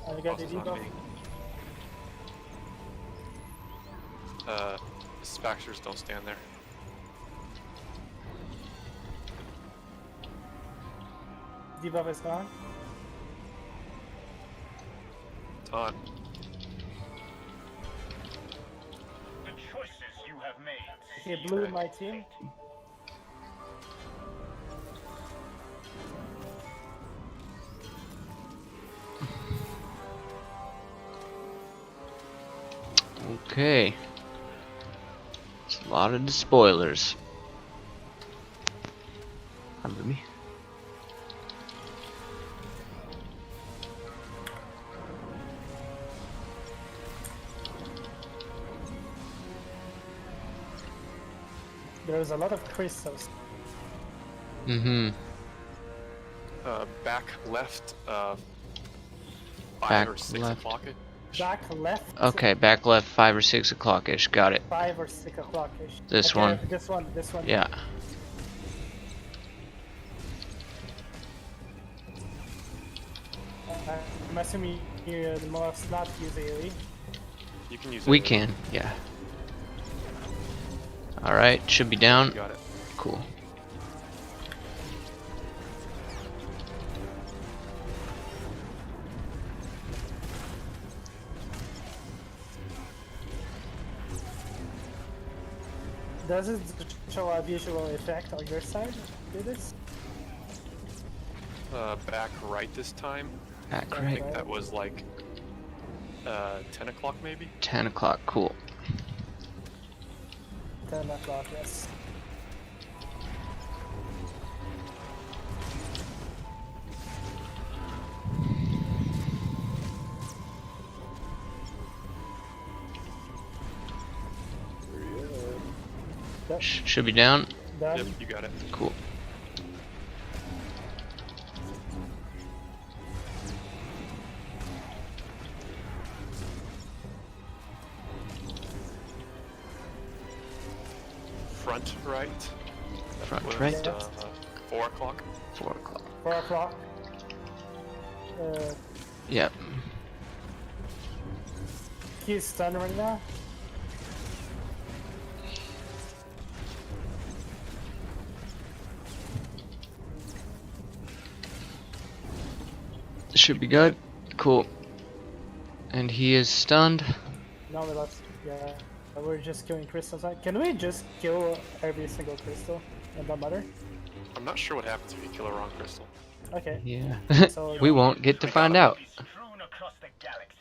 Speaker 1: I got the debuff.
Speaker 4: The Spectres don't stand there.
Speaker 1: Debuff is gone.
Speaker 4: On.
Speaker 5: The choices you have made.
Speaker 1: Okay, blue my team.
Speaker 2: Okay. It's a lot of the spoilers. Under me.
Speaker 1: There's a lot of crystals.
Speaker 2: Mm-hmm.
Speaker 4: Back left, 5
Speaker 2: Back
Speaker 4: or 6
Speaker 2: left.
Speaker 4: o'clock.
Speaker 1: Back left.
Speaker 2: Okay, back left 5 or 6 o'clock-ish. Got it.
Speaker 1: 5 or 6 o'clock-ish.
Speaker 2: This
Speaker 1: Okay,
Speaker 2: one.
Speaker 1: This one. This one.
Speaker 2: Yeah.
Speaker 1: I'm assuming you must not use AoE.
Speaker 4: You can use
Speaker 2: We
Speaker 4: it.
Speaker 2: can, yeah. Alright, should be down.
Speaker 4: Got it.
Speaker 2: Cool.
Speaker 1: Does it show a visual effect on your side? Do this?
Speaker 4: Back right this time.
Speaker 2: Back
Speaker 4: I
Speaker 2: right.
Speaker 4: think that was like 10 o'clock maybe?
Speaker 2: 10 o'clock, cool.
Speaker 1: 10 o'clock, yes.
Speaker 2: Should be down.
Speaker 1: Done.
Speaker 4: Yep, you got it.
Speaker 2: Cool.
Speaker 4: Front right.
Speaker 2: Front
Speaker 4: was,
Speaker 2: right.
Speaker 4: 4 o'clock.
Speaker 2: 4 o'clock.
Speaker 1: 4 o'clock.
Speaker 2: Yep.
Speaker 1: He's stunned right now.
Speaker 2: Should be good. Cool. And he is stunned.
Speaker 1: No, we lost. Yeah, we're just killing crystals. Can we just kill every single crystal? And that matter?
Speaker 4: I'm not sure what happens if you kill a wrong crystal.
Speaker 1: Okay.
Speaker 2: Yeah.
Speaker 1: So
Speaker 2: We won't get to find out.
Speaker 5: Strewn across the galaxy.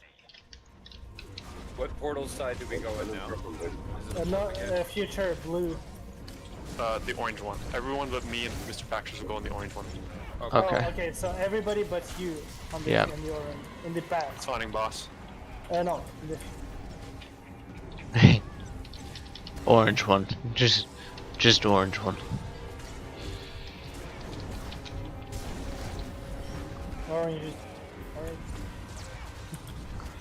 Speaker 7: What portal side do we go in now? Is it
Speaker 1: no, future blue.
Speaker 4: The orange one. Everyone but me and Mr. Factors will go in the orange one.
Speaker 7: okay.
Speaker 2: Okay.
Speaker 1: Oh, okay, so everybody but you on the
Speaker 2: Yeah.
Speaker 1: in the past.
Speaker 4: Spawning boss.
Speaker 1: No. In the,
Speaker 2: Orange one. Just orange one.
Speaker 1: orange.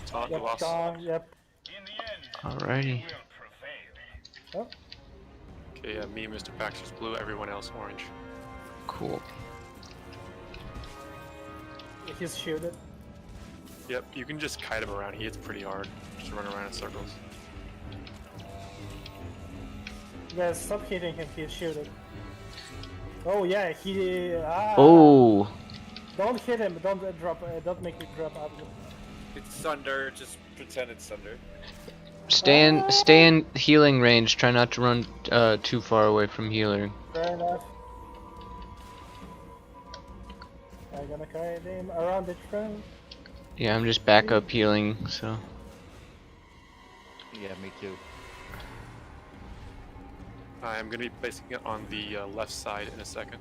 Speaker 4: Taunt the
Speaker 1: Yep,
Speaker 4: boss.
Speaker 1: gone. Yep.
Speaker 5: In the end,
Speaker 2: Alrighty.
Speaker 5: will prevail.
Speaker 1: Oh,
Speaker 4: Okay, yeah, me and Mr. Factors blue, everyone else orange.
Speaker 2: Cool.
Speaker 1: he's shielded.
Speaker 4: Yep, you can just kite him around. He hits pretty hard. Just run around in circles.
Speaker 1: Yeah, stop hitting him. He's shielded. Oh yeah, he.
Speaker 2: Oh.
Speaker 1: Don't hit him. Don't drop. Don't make it drop out.
Speaker 7: It's thunder. Just pretend it's thunder.
Speaker 2: Stay in healing range. Try not to run too far away from healing.
Speaker 1: Fair enough. I'm gonna kite him around the front.
Speaker 2: Yeah, I'm just back up healing, so.
Speaker 8: Yeah, me too.
Speaker 4: I'm gonna be placing it on the left side in a second.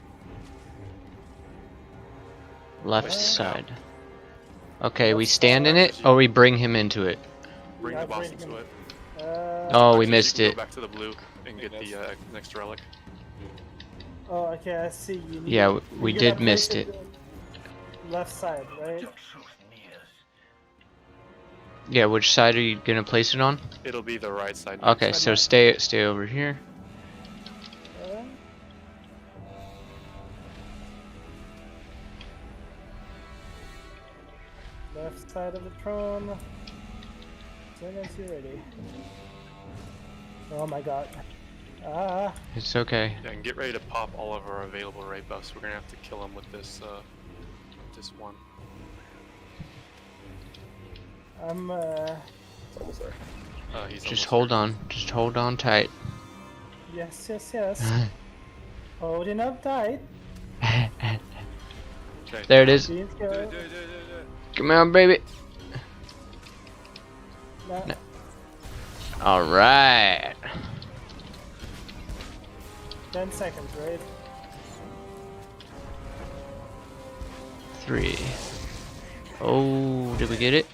Speaker 2: Left side. Okay, we stand in it, or we bring him into it.
Speaker 4: Bring
Speaker 1: Yeah,
Speaker 4: the boss
Speaker 1: bring
Speaker 4: into
Speaker 1: him.
Speaker 4: it.
Speaker 2: Oh, we
Speaker 4: Actually,
Speaker 2: missed
Speaker 4: you can
Speaker 2: it.
Speaker 4: Go back to the blue and get the next relic.
Speaker 1: Oh, okay. I see. You need,
Speaker 2: Yeah, we
Speaker 1: you're
Speaker 2: did
Speaker 1: gonna
Speaker 2: miss
Speaker 1: place
Speaker 2: it.
Speaker 1: Left side, right?
Speaker 5: The truth nears.
Speaker 2: Yeah, which side are you gonna place it on?
Speaker 4: It'll be the right side.
Speaker 2: Okay, so stay over here.
Speaker 1: Uh, left side of the throne. As soon as you're ready. Oh my god. Ah.
Speaker 2: It's okay.
Speaker 4: Yeah, and get ready to pop all of our available raid buffs. We're gonna have to kill him with this this one.
Speaker 1: I'm
Speaker 4: He's
Speaker 2: Just
Speaker 4: almost
Speaker 2: hold
Speaker 4: there.
Speaker 2: on. Just hold on tight.
Speaker 1: yes. Holding up tight.
Speaker 4: Okay.
Speaker 2: There it is.
Speaker 1: Please
Speaker 7: Do
Speaker 1: go.
Speaker 7: it, do it, do it, do it.
Speaker 2: Come on, baby.
Speaker 1: No.
Speaker 2: No. All right.
Speaker 1: 10 seconds, right?
Speaker 2: 3. Oh, did we get it?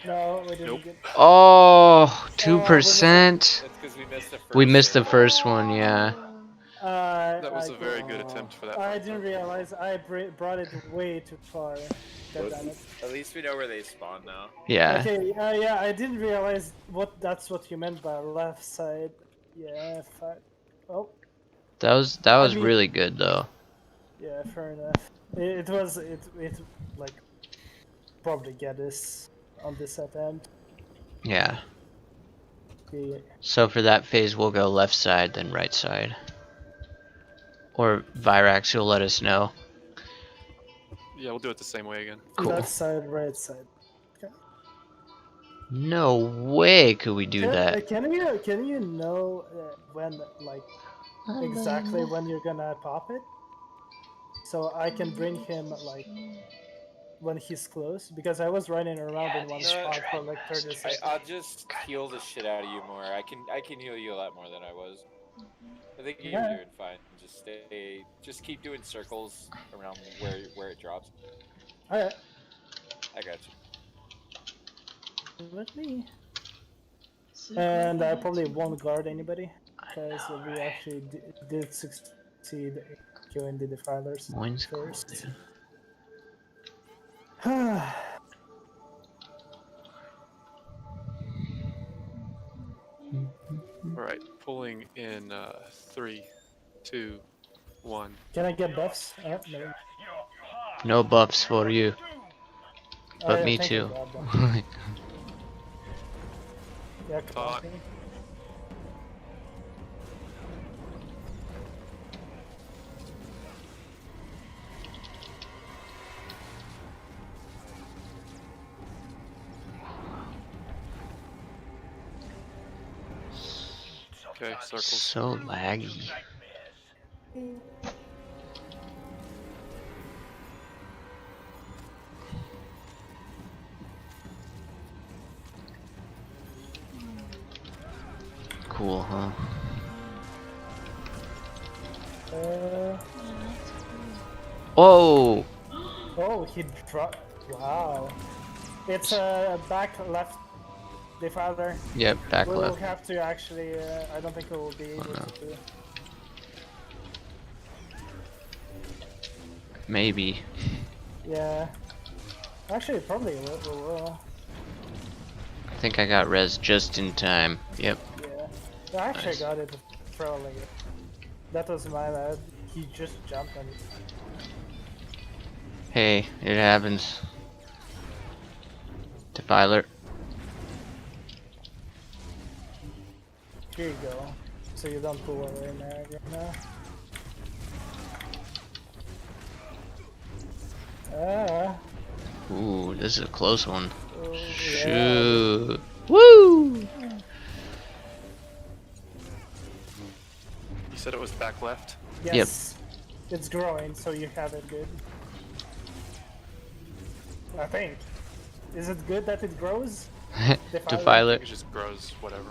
Speaker 1: No, we didn't
Speaker 4: Nope.
Speaker 1: get.
Speaker 2: Oh, 2%.
Speaker 7: That's because we missed the first.
Speaker 2: We missed the
Speaker 7: one.
Speaker 2: first one, yeah.
Speaker 4: That was a very good attempt for that.
Speaker 1: I
Speaker 4: fight,
Speaker 1: didn't
Speaker 4: though.
Speaker 1: realize I brought it way too far. God damn it.
Speaker 7: At least we know where they spawn now.
Speaker 2: Yeah.
Speaker 1: Okay, yeah, I didn't realize that's what you meant by left side. Yeah, oh,
Speaker 2: That was
Speaker 1: I mean-
Speaker 2: really good though.
Speaker 1: yeah, fair enough. It was like probably get this on this end.
Speaker 2: Yeah.
Speaker 1: The,
Speaker 2: So for that phase, we'll go left side, then right side. Or Virax, you'll let us know.
Speaker 4: Yeah, we'll do it the same way again.
Speaker 2: Cool.
Speaker 1: Left side, right side.
Speaker 2: No way could we do that.
Speaker 1: Can you know when like exactly when you're gonna pop it? So I can bring him like when he's close, because I was running around in one spot for like 30 seconds.
Speaker 7: I'll just heal the shit out of you more. I can heal you a lot more than I was. I think you're
Speaker 1: Yeah.
Speaker 7: doing fine. Just keep doing circles around where it drops.
Speaker 1: Alright,
Speaker 7: I got you.
Speaker 1: let me. And I probably won't guard anybody, because we actually did succeed in killing the defilers
Speaker 2: Mine's cool,
Speaker 1: first.
Speaker 2: dude.
Speaker 4: Alright, pulling in 3, 2, 1.
Speaker 1: Can I get buffs? No.
Speaker 2: No buffs for you, but
Speaker 1: yeah,
Speaker 2: me
Speaker 1: thank you,
Speaker 2: too.
Speaker 1: God, yeah, come on.
Speaker 4: Fuck. Okay, circles.
Speaker 2: So laggy. cool, huh? Whoa!
Speaker 1: Oh, he dropped. Wow. It's back left defiler.
Speaker 2: Yep, back
Speaker 1: We'll
Speaker 2: left.
Speaker 1: have to actually. I don't think we'll be able
Speaker 2: no.
Speaker 1: to do.
Speaker 2: Maybe.
Speaker 1: Yeah. Actually, probably will.
Speaker 2: I think I got res just in time. Yep.
Speaker 1: Yeah. I actually
Speaker 2: Nice.
Speaker 1: got it probably. That was my bad. He just jumped on it.
Speaker 2: Hey, it happens. Defiler.
Speaker 1: Here you go. So you don't pull away now.
Speaker 2: Ooh, this is a close one.
Speaker 1: Oh, yeah.
Speaker 2: Shoot. Woo!
Speaker 4: You said it was back left?
Speaker 1: Yes. It's growing, so you have it good. I think. Is it good that it grows?
Speaker 2: Defiler.
Speaker 4: It just grows, whatever.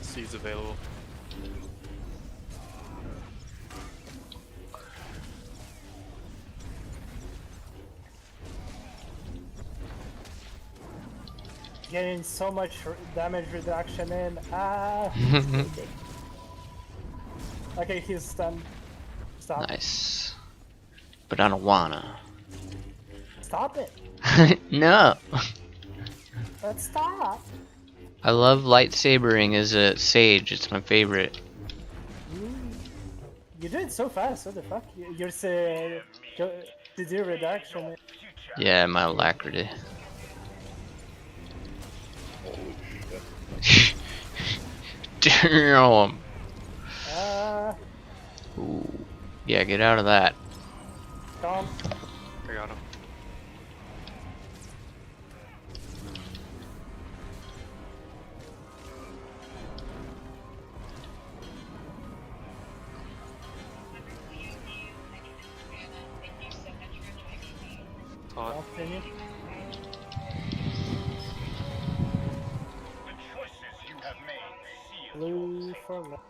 Speaker 4: Seeds available.
Speaker 1: Getting so much damage reduction in. Okay, he's stunned. Stop.
Speaker 2: Nice. But I don't wanna.
Speaker 1: Stop it.
Speaker 2: No.
Speaker 1: Let's stop.
Speaker 2: I love lightsabering as a sage. It's my favorite.
Speaker 1: You did it so fast. What the fuck? You're saying to do reduction.
Speaker 2: Yeah, my alacrity. Damn. Ooh. Yeah, get out of that.
Speaker 1: Tom.
Speaker 4: I got him.
Speaker 1: Taunt. Continue.
Speaker 5: The choices you have made seal
Speaker 1: Blue for left.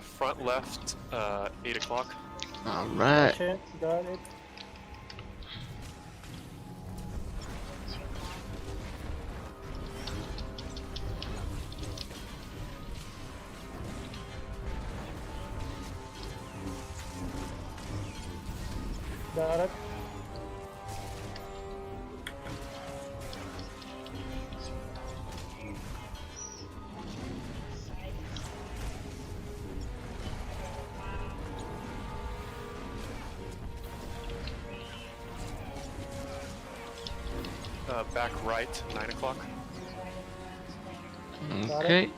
Speaker 4: Front left, 8 o'clock.
Speaker 2: Alright.
Speaker 1: Got it. Got it.
Speaker 4: Back right, 9 o'clock.
Speaker 2: Okay.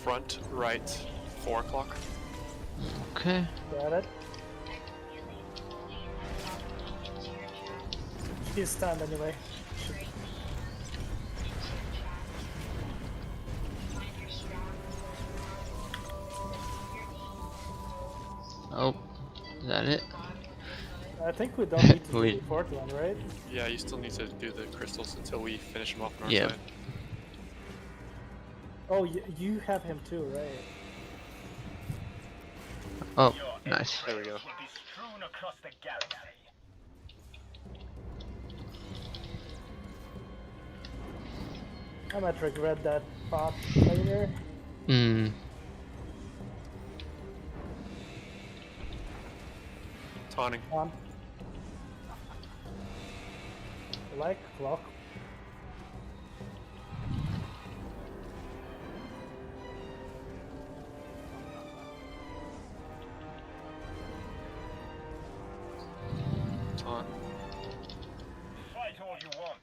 Speaker 4: Front right, 4 o'clock.
Speaker 2: Okay.
Speaker 1: Got it. He's stunned anyway.
Speaker 2: Oh, is that it?
Speaker 1: I think we don't need to do
Speaker 2: We-
Speaker 1: the fourth one, right?
Speaker 4: Yeah, you still need to do the crystals until we finish them off on our
Speaker 2: Yeah.
Speaker 4: side.
Speaker 1: Oh, you have him too, right?
Speaker 2: Oh, nice.
Speaker 4: There we go.
Speaker 5: will be strewn across the galaxy.
Speaker 1: I might regret that thought later.
Speaker 2: Hmm.
Speaker 4: Taunting.
Speaker 1: On. Like clock.
Speaker 4: Taunt.
Speaker 5: Fight all you want.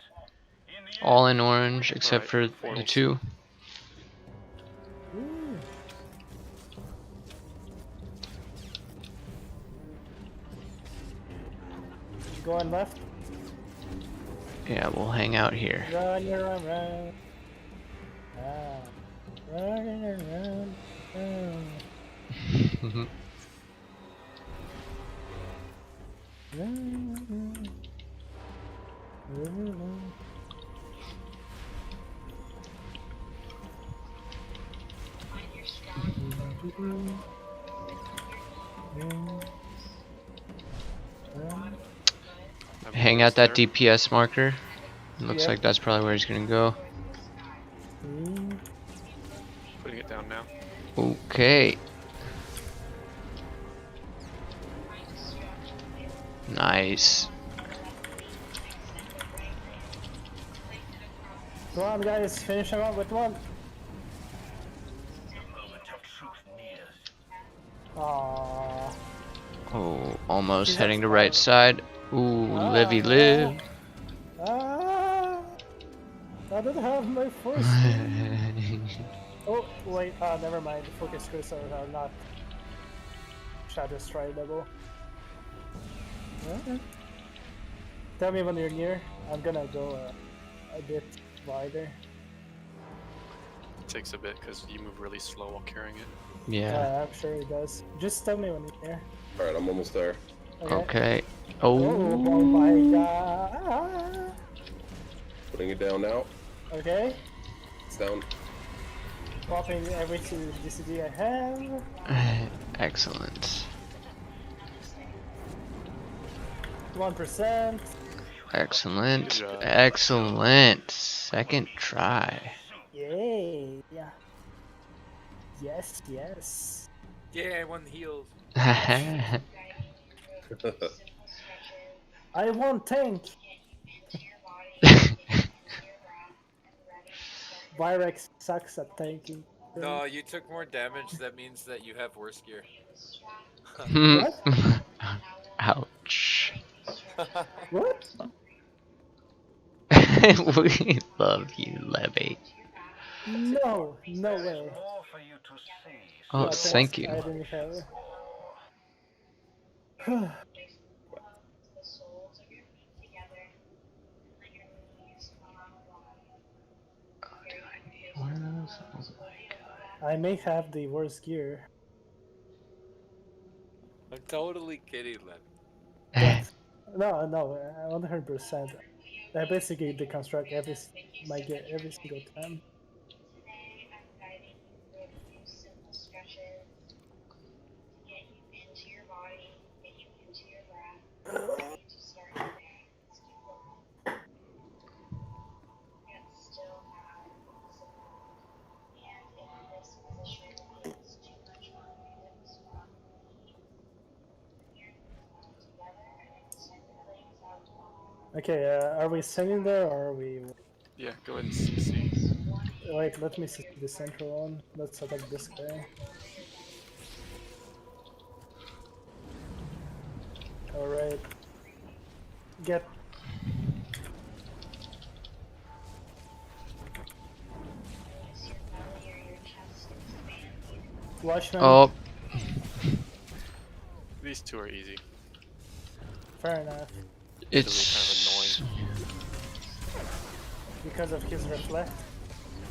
Speaker 5: In the
Speaker 2: All in orange except
Speaker 4: Alright,
Speaker 2: for the
Speaker 4: portals.
Speaker 2: 2.
Speaker 1: Ooh. Going left.
Speaker 2: Yeah, we'll hang out here.
Speaker 1: Run, run. Ah. Run.
Speaker 9: Find your strong
Speaker 2: Hang out that DPS marker. Looks
Speaker 1: Yep.
Speaker 2: like that's probably where he's gonna go.
Speaker 4: Putting it down now.
Speaker 2: Okay. Nice.
Speaker 1: Come on, guys, finish him up with one.
Speaker 5: moment of truth nears.
Speaker 1: Aww.
Speaker 2: Oh, almost
Speaker 1: He's
Speaker 2: heading to
Speaker 1: up
Speaker 2: right side. Ooh, livey live.
Speaker 1: Ah, I don't have my force. Oh, wait, never mind. Focus cursor are not shadow stride level. Tell me when you're near. I'm gonna go a bit wider.
Speaker 4: It takes a bit because you move really slow while carrying it.
Speaker 2: Yeah.
Speaker 1: I'm sure it does. Just tell me when you're near.
Speaker 10: Alright, I'm almost there.
Speaker 2: Okay.
Speaker 1: Oh
Speaker 2: Oh.
Speaker 1: my god.
Speaker 10: Putting it down now.
Speaker 1: Okay.
Speaker 10: It's down.
Speaker 1: Popping every Decesead I have.
Speaker 2: Excellent.
Speaker 1: 1%.
Speaker 2: Excellent.
Speaker 4: Good job.
Speaker 2: Excellent. Second try.
Speaker 1: Yay. Yeah. Yes.
Speaker 7: Yeah, one healed.
Speaker 1: I want tank. Virex sucks at tanking.
Speaker 7: No, you took more damage. That means that you have worse gear.
Speaker 1: What?
Speaker 2: Ouch.
Speaker 1: What?
Speaker 2: We love you, Levy.
Speaker 1: No way.
Speaker 5: More for you to see.
Speaker 2: Oh,
Speaker 1: Yeah,
Speaker 2: thank you.
Speaker 1: I didn't have it.
Speaker 9: the soles of your feet together, and let your knees come out wide. Here you can
Speaker 2: One of those? Oh my god.
Speaker 1: I may have the worst gear.
Speaker 7: I'm totally kidding, Len.
Speaker 1: But no, 100%. I basically deconstruct my gear every single time.
Speaker 9: Today, I'm guiding you through a few simple stretches to get you into your body, get you into your breath, get you to start your day. Yet still have support. And in this position is too much on your hips from the your knees come together and extend your legs out to the wall.
Speaker 1: Okay, are we singing there or are we...
Speaker 4: Yeah, go ahead and CC.
Speaker 1: Wait, let me see the central one. Let's attack this guy. Alright. Get...
Speaker 9: Notice your belly or your chest expand.
Speaker 1: Watchman.
Speaker 2: Oh,
Speaker 4: These two are easy.
Speaker 1: Fair enough.
Speaker 2: it's.
Speaker 1: Because of his reflect.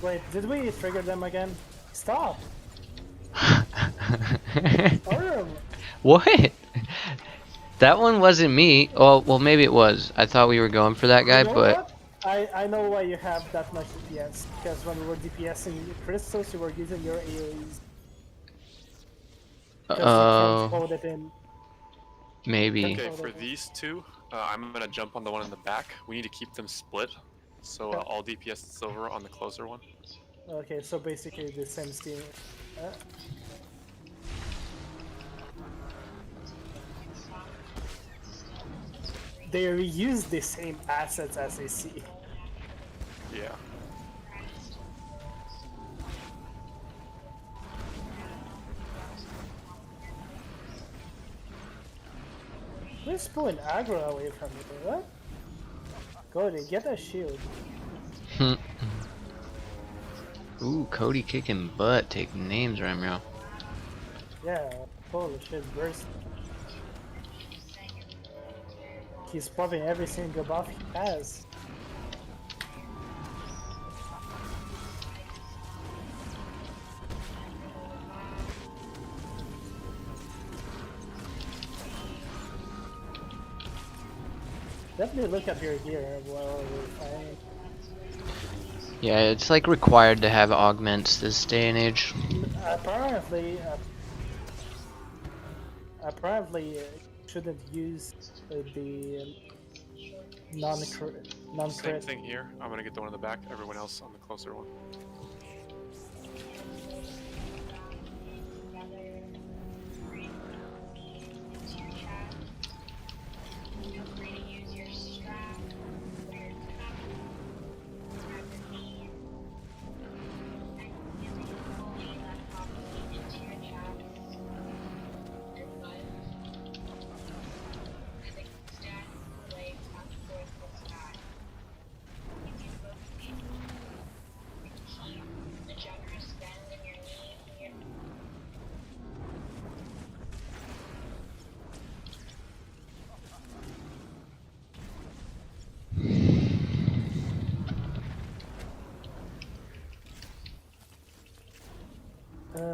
Speaker 1: Wait, did we trigger them again? Stop! Orem!
Speaker 2: What? That one wasn't me. Oh, well, maybe it was. I thought we were going for that guy,
Speaker 1: You know
Speaker 2: but
Speaker 1: what? I know why you have that much DPS. Because when we were DPSing crystals, you were using your AoEs. Because you can't hold it in.
Speaker 2: maybe.
Speaker 4: Okay, for these two, I'm gonna jump on the one in the back. We need to keep them split So all DPS is silver on the closer one.
Speaker 1: Okay, so basically the same steam. They reuse the same assets as they see.
Speaker 4: Yeah.
Speaker 1: Who's pulling aggro away from you? What? Cody, get a shield.
Speaker 2: Ooh, Cody kicking butt, taking names, Ramiro.
Speaker 1: Yeah, holy shit, burst. He's popping every single buff he has. Definitely look up your gear while we're fighting.
Speaker 2: Yeah, it's like required to have augments this day and age.
Speaker 1: Apparently, shouldn't use the non-crit.
Speaker 4: Same thing here. I'm gonna get the one in the back. Everyone else on the closer one.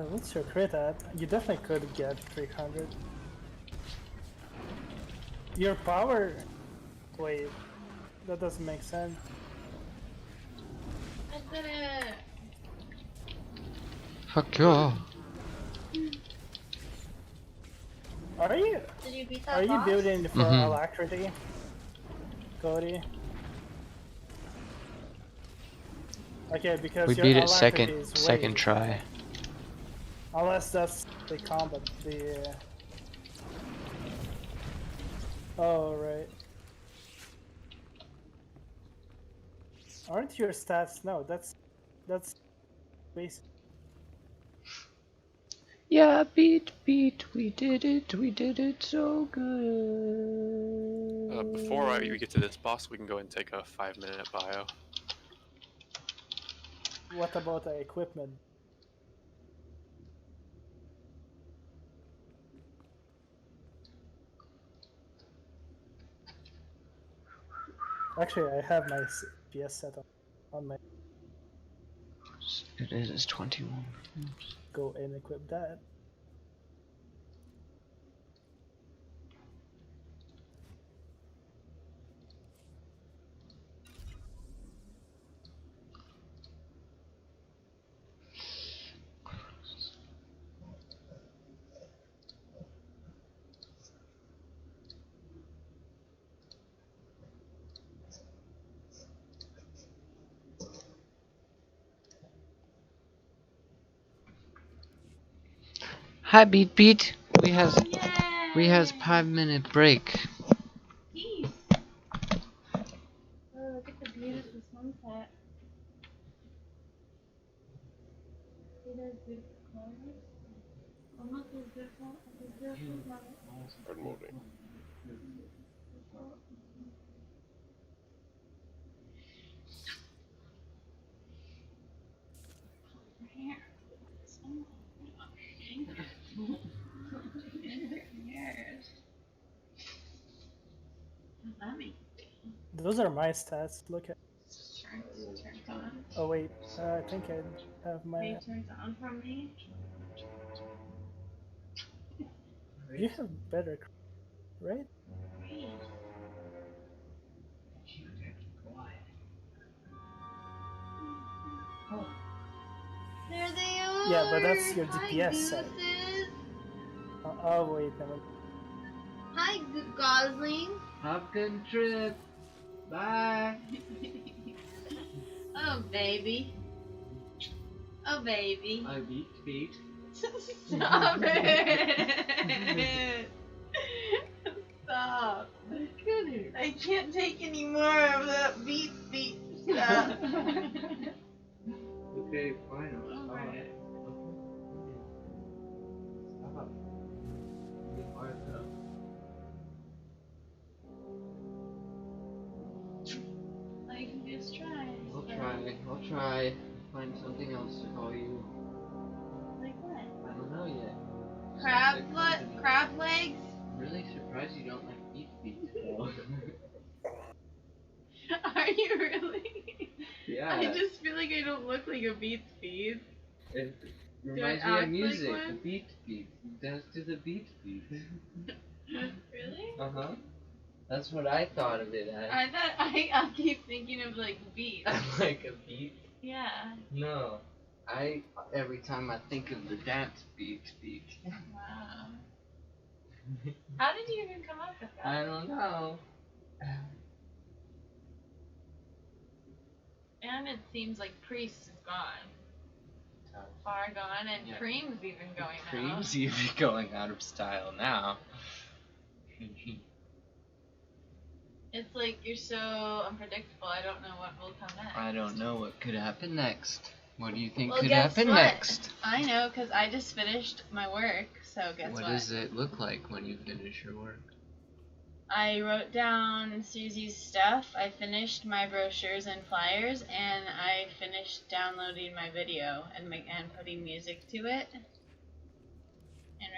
Speaker 1: What's your crit at? You definitely could get 300. Your power... Wait, that doesn't make sense.
Speaker 3: I did it.
Speaker 2: Fuck yeah.
Speaker 1: Are you?
Speaker 3: Did you beat that
Speaker 1: Are you
Speaker 3: boss?
Speaker 1: building for alacrity, Cody? Okay, because
Speaker 2: We
Speaker 1: your
Speaker 2: beat it
Speaker 1: alacrity is
Speaker 2: second
Speaker 1: way-
Speaker 2: try.
Speaker 1: Unless that's the combat, the... Oh, right. Aren't your stats? No, that's basic.
Speaker 2: Yeah, beat, we did it so good.
Speaker 4: Before we get to this boss, we can go ahead and take a 5-minute bio.
Speaker 1: What about the equipment? Actually, I have my PS set on my...
Speaker 2: It is 21.
Speaker 1: Go and equip that.
Speaker 2: Hi, beat. We has 5-minute break.
Speaker 3: Peace. Oh, look at the beautiful sunset. See those beautiful colors? Almost as beautiful as the beautiful colors.
Speaker 10: Hard moving.
Speaker 1: Those are my stats. Look at.
Speaker 3: Turns on.
Speaker 1: Oh wait, I think I have my.
Speaker 3: It turns on for me.
Speaker 1: You have better, right?
Speaker 3: There they are.
Speaker 1: Yeah, but that's your
Speaker 3: Hi,
Speaker 1: DPS set.
Speaker 3: gooses.
Speaker 1: Oh wait, never.
Speaker 3: Hi, Gosling.
Speaker 2: Have a good trip. Bye.
Speaker 3: Oh, baby. Oh, baby.
Speaker 2: I beat.
Speaker 3: Stop it. Stop. I can't take any more of that beat stuff.
Speaker 2: Okay, fine.
Speaker 3: Alright.
Speaker 2: Stop. Be quiet though.
Speaker 3: I can just try.
Speaker 2: I'll try. Find something else to call you.
Speaker 3: Like what?
Speaker 2: I don't know yet.
Speaker 3: Crab legs?
Speaker 2: I'm really surprised you don't like beats though.
Speaker 3: Are you really?
Speaker 2: Yeah.
Speaker 3: I just feel like I don't look like a beat.
Speaker 2: It
Speaker 3: Do
Speaker 2: reminds
Speaker 3: I
Speaker 2: me of
Speaker 3: act
Speaker 2: music.
Speaker 3: like one?
Speaker 2: The beat. Dance to the beat.
Speaker 3: Really?
Speaker 2: Uh-huh. That's what I thought of it as.
Speaker 3: I keep thinking of like beats.
Speaker 2: Like a beat?
Speaker 3: Yeah.
Speaker 2: No. Every time I think of the dance beat.
Speaker 3: Wow. How did you even come up with that?
Speaker 2: I don't know.
Speaker 3: And it seems like Priest is gone. Far gone, and
Speaker 2: Yeah.
Speaker 3: Cream's even going out.
Speaker 2: Cream's even going out of style now.
Speaker 3: It's like you're so unpredictable. I don't know what will come next.
Speaker 2: I don't know what could happen next. What do you think
Speaker 3: Well,
Speaker 2: could
Speaker 3: guess
Speaker 2: happen
Speaker 3: what?
Speaker 2: next?
Speaker 3: I know, because I just finished my work, so guess what?
Speaker 2: What does it look like when you finish your work?
Speaker 3: I wrote down Susie's stuff, I finished my brochures and flyers, and I finished downloading my video and putting music to it, and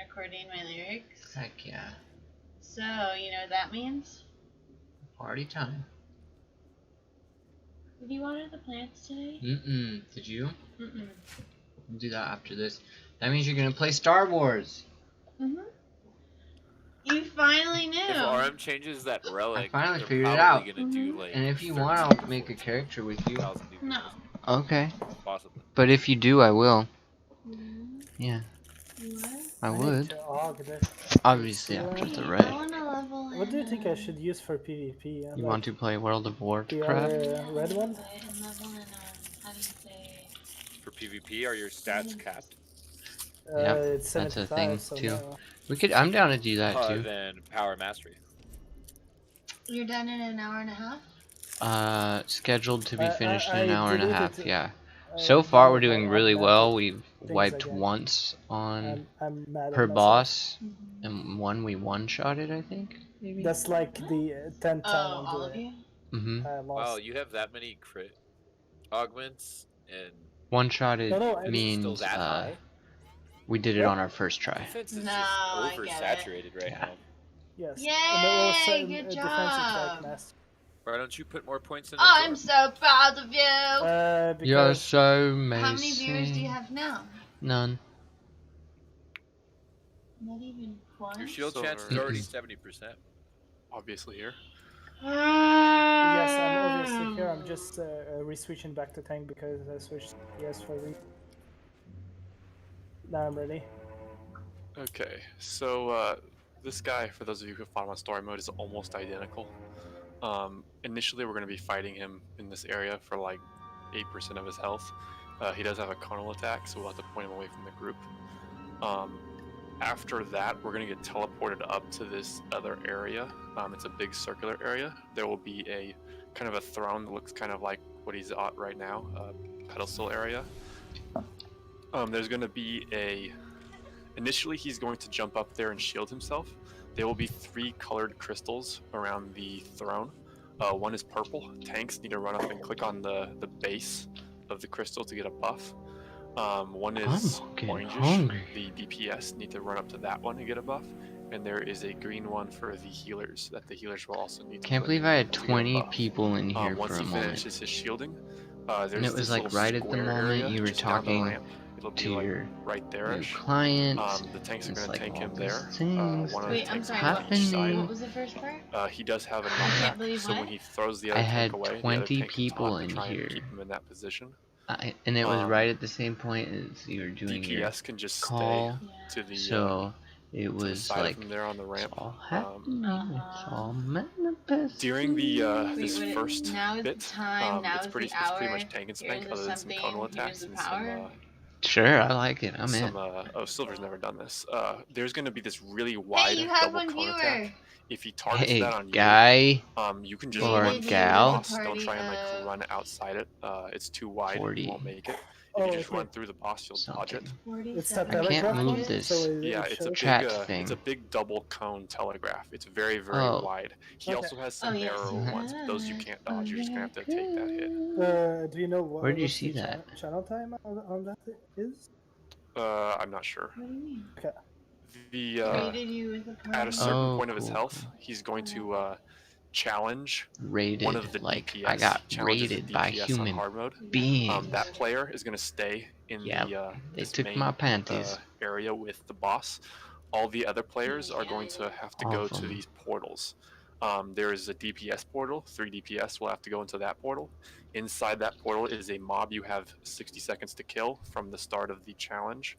Speaker 3: recording my lyrics.
Speaker 2: Heck yeah.
Speaker 3: So, you know what that means?
Speaker 2: Party time.
Speaker 3: Did you water the plants today?
Speaker 2: Mm-mm. Did you?
Speaker 3: Mm-mm.
Speaker 2: We'll do that after this. That means you're gonna play Star Wars.
Speaker 3: Mm-hmm. You finally knew.
Speaker 7: If RM changes that relic,
Speaker 2: I finally
Speaker 7: they're
Speaker 2: figured it
Speaker 7: probably
Speaker 2: out.
Speaker 7: gonna do like.
Speaker 2: And if you want, I'll make a character with you.
Speaker 7: 13,000 new
Speaker 3: No.
Speaker 7: videos.
Speaker 2: Okay.
Speaker 7: Possibly.
Speaker 2: But if you do, I will. Yeah.
Speaker 3: You what?
Speaker 2: I
Speaker 1: need
Speaker 2: would.
Speaker 1: to aug this.
Speaker 2: Obviously after the
Speaker 3: I
Speaker 2: raid.
Speaker 3: wanna level
Speaker 1: What do you think I should use for PvP?
Speaker 2: You want to play World of
Speaker 1: the
Speaker 2: Warcraft?
Speaker 1: other red one?
Speaker 3: How do you say?
Speaker 7: For PvP, are your stats capped?
Speaker 2: Yeah,
Speaker 1: It's
Speaker 2: that's a
Speaker 1: 75,
Speaker 2: thing,
Speaker 1: so
Speaker 2: too.
Speaker 1: no.
Speaker 2: I'm down to do that too.
Speaker 7: Then Power Mastery.
Speaker 3: You're done in an hour and a half?
Speaker 2: Scheduled to be finished in an
Speaker 1: I
Speaker 2: hour and a
Speaker 1: deleted
Speaker 2: half,
Speaker 1: it.
Speaker 2: yeah.
Speaker 1: I
Speaker 2: So far we're
Speaker 1: deleted
Speaker 2: doing
Speaker 1: all
Speaker 2: really
Speaker 1: of
Speaker 2: well.
Speaker 1: that
Speaker 2: We've
Speaker 1: things
Speaker 2: wiped
Speaker 1: again.
Speaker 2: once on
Speaker 1: I'm mad at
Speaker 2: per
Speaker 1: myself.
Speaker 2: boss, and one we one-shotted, I think, maybe?
Speaker 1: That's like the 10th time
Speaker 3: Oh,
Speaker 1: I'm
Speaker 3: all
Speaker 1: doing
Speaker 3: of you?
Speaker 2: Mm-hmm.
Speaker 1: I lost.
Speaker 7: Wow, you have that many crit augments and
Speaker 2: One-shotted
Speaker 1: No, no, it's
Speaker 7: still
Speaker 2: means,
Speaker 7: that high.
Speaker 2: we did it on our first try.
Speaker 7: Defense is
Speaker 3: No,
Speaker 7: just
Speaker 3: I get it.
Speaker 7: oversaturated right now.
Speaker 1: Yes.
Speaker 3: Yay,
Speaker 1: And then also,
Speaker 3: good
Speaker 1: defensive
Speaker 3: job.
Speaker 1: track master.
Speaker 7: Why don't you put more points in?
Speaker 3: I'm so proud of you.
Speaker 1: Because
Speaker 2: You're so amazing.
Speaker 3: How many viewers do you have now?
Speaker 2: None.
Speaker 3: Not even one?
Speaker 7: Your shield
Speaker 4: Silver.
Speaker 7: chance is already 70%.
Speaker 4: Obviously here.
Speaker 1: yes, I'm obviously here. I'm just re-switching back to tank because I switched yes for re. Now I'm ready.
Speaker 4: Okay, so this guy, for those of you who follow on story mode, is almost identical. Initially, we're going to be fighting him in this area for like 8% of his health. He does have a carnal attack, so we'll have to point him away from the group. After that, we're going to get teleported up to this other area. It's a big circular area. There will be a kind of a throne that looks kind of like what he's at right now, a pedestal area. There's going to be initially he's going to jump up there and shield himself. There will be 3 colored crystals around the throne. One is purple. Tanks need to run up and click on the base of the crystal to get a buff. One is orangish.
Speaker 2: hungry.
Speaker 4: The DPS need to run up to that one to get a buff. And there is a green one for the healers that the healers will also need to
Speaker 2: Can't
Speaker 4: click
Speaker 2: believe I had
Speaker 4: to get a
Speaker 2: 20
Speaker 4: buff.
Speaker 2: people in here
Speaker 4: Once
Speaker 2: for a
Speaker 4: he
Speaker 2: moment.
Speaker 4: finishes his shielding, there's
Speaker 2: And it was
Speaker 4: this
Speaker 2: like
Speaker 4: little
Speaker 2: right at the
Speaker 4: square
Speaker 2: moment
Speaker 4: area
Speaker 2: you were
Speaker 4: just down the
Speaker 2: talking
Speaker 4: ramp. It'll be
Speaker 2: to
Speaker 4: like
Speaker 2: your
Speaker 4: right
Speaker 2: new
Speaker 4: there-ish.
Speaker 2: client.
Speaker 4: The tanks are
Speaker 2: It's
Speaker 4: going
Speaker 2: like
Speaker 4: to tank
Speaker 2: all
Speaker 4: him
Speaker 2: these
Speaker 4: there.
Speaker 2: things
Speaker 4: One of the
Speaker 3: Wait, I'm
Speaker 4: tanks
Speaker 3: sorry,
Speaker 4: on each side.
Speaker 3: what was the first part?
Speaker 4: He does have a
Speaker 3: I can't
Speaker 4: knockback,
Speaker 3: believe
Speaker 4: so when
Speaker 3: what?
Speaker 4: he throws the
Speaker 2: I
Speaker 4: other
Speaker 2: had
Speaker 4: tank away, the other
Speaker 2: 20
Speaker 4: tank can
Speaker 2: people
Speaker 4: talk to
Speaker 2: in
Speaker 4: try and
Speaker 2: here.
Speaker 4: keep him in that position.
Speaker 2: And it was right at the same point as you were doing your
Speaker 4: DPS can just
Speaker 2: call.
Speaker 4: stay to the
Speaker 2: So It
Speaker 4: to the
Speaker 2: was
Speaker 4: side
Speaker 2: like
Speaker 4: of him there on the
Speaker 2: it's
Speaker 4: ramp.
Speaker 2: all happening. It's all manifesting.
Speaker 4: During the this
Speaker 3: Wait,
Speaker 4: first
Speaker 3: now is
Speaker 4: bit,
Speaker 3: the time, now
Speaker 4: it's
Speaker 3: is
Speaker 4: pretty
Speaker 3: the hour.
Speaker 4: much tank and spank,
Speaker 3: Here's the
Speaker 4: other than some
Speaker 3: something,
Speaker 4: tonal
Speaker 3: here's
Speaker 4: attacks
Speaker 3: the
Speaker 4: and
Speaker 3: power.
Speaker 2: Sure, I like it. I'm in.
Speaker 4: oh, Silver's never done this. There's going to be this really
Speaker 3: Hey,
Speaker 4: wide
Speaker 3: you have
Speaker 4: double
Speaker 3: one
Speaker 4: cone
Speaker 3: viewer!
Speaker 4: attack. If he targets
Speaker 2: Hey,
Speaker 4: that on
Speaker 2: guy
Speaker 4: you can just
Speaker 2: or
Speaker 4: run through the
Speaker 2: gal.
Speaker 4: boss. Don't try and like run outside it. It's too wide.
Speaker 2: 40.
Speaker 4: You won't make it. If you just
Speaker 1: okay.
Speaker 4: run through the boss, you'll dodge it.
Speaker 1: It's that
Speaker 2: I can't
Speaker 1: telegraph
Speaker 2: move
Speaker 1: one,
Speaker 2: this
Speaker 1: so
Speaker 4: Yeah,
Speaker 1: it
Speaker 4: it's a
Speaker 1: shows.
Speaker 2: chat
Speaker 4: big
Speaker 2: thing.
Speaker 4: it's a big double cone telegraph. It's very
Speaker 2: Oh.
Speaker 4: wide. He
Speaker 1: Okay.
Speaker 4: also has some
Speaker 3: Oh, yes,
Speaker 4: narrow
Speaker 3: you
Speaker 4: ones, but those you
Speaker 3: have.
Speaker 4: can't dodge. You're just gonna have to take that hit.
Speaker 1: Do you know what?
Speaker 2: Where did you
Speaker 1: what's
Speaker 2: see
Speaker 1: the
Speaker 2: that?
Speaker 1: channel time on that is?
Speaker 4: I'm not sure.
Speaker 3: What do you mean?
Speaker 1: Okay.
Speaker 4: The
Speaker 3: Rated you with a
Speaker 4: at a certain
Speaker 2: Oh,
Speaker 4: point of his
Speaker 2: cool,
Speaker 4: health,
Speaker 2: cool.
Speaker 4: he's going to challenge
Speaker 2: Rated,
Speaker 4: one of the
Speaker 2: like
Speaker 4: DPS.
Speaker 2: I got
Speaker 4: challenges
Speaker 2: rated
Speaker 4: the
Speaker 2: by
Speaker 4: DPS
Speaker 2: human
Speaker 4: on hard mode.
Speaker 2: beings.
Speaker 4: That player is going to stay in
Speaker 2: Yep,
Speaker 4: the
Speaker 2: they
Speaker 4: this
Speaker 2: took
Speaker 4: main
Speaker 2: my panties.
Speaker 4: area with the boss. All the other players are going to have to
Speaker 2: All
Speaker 4: go
Speaker 2: of
Speaker 4: to
Speaker 2: them.
Speaker 4: these portals. There is a DPS portal. 3 DPS will have to go into that portal. Inside that portal is a mob you have 60 seconds to kill from the start of the challenge.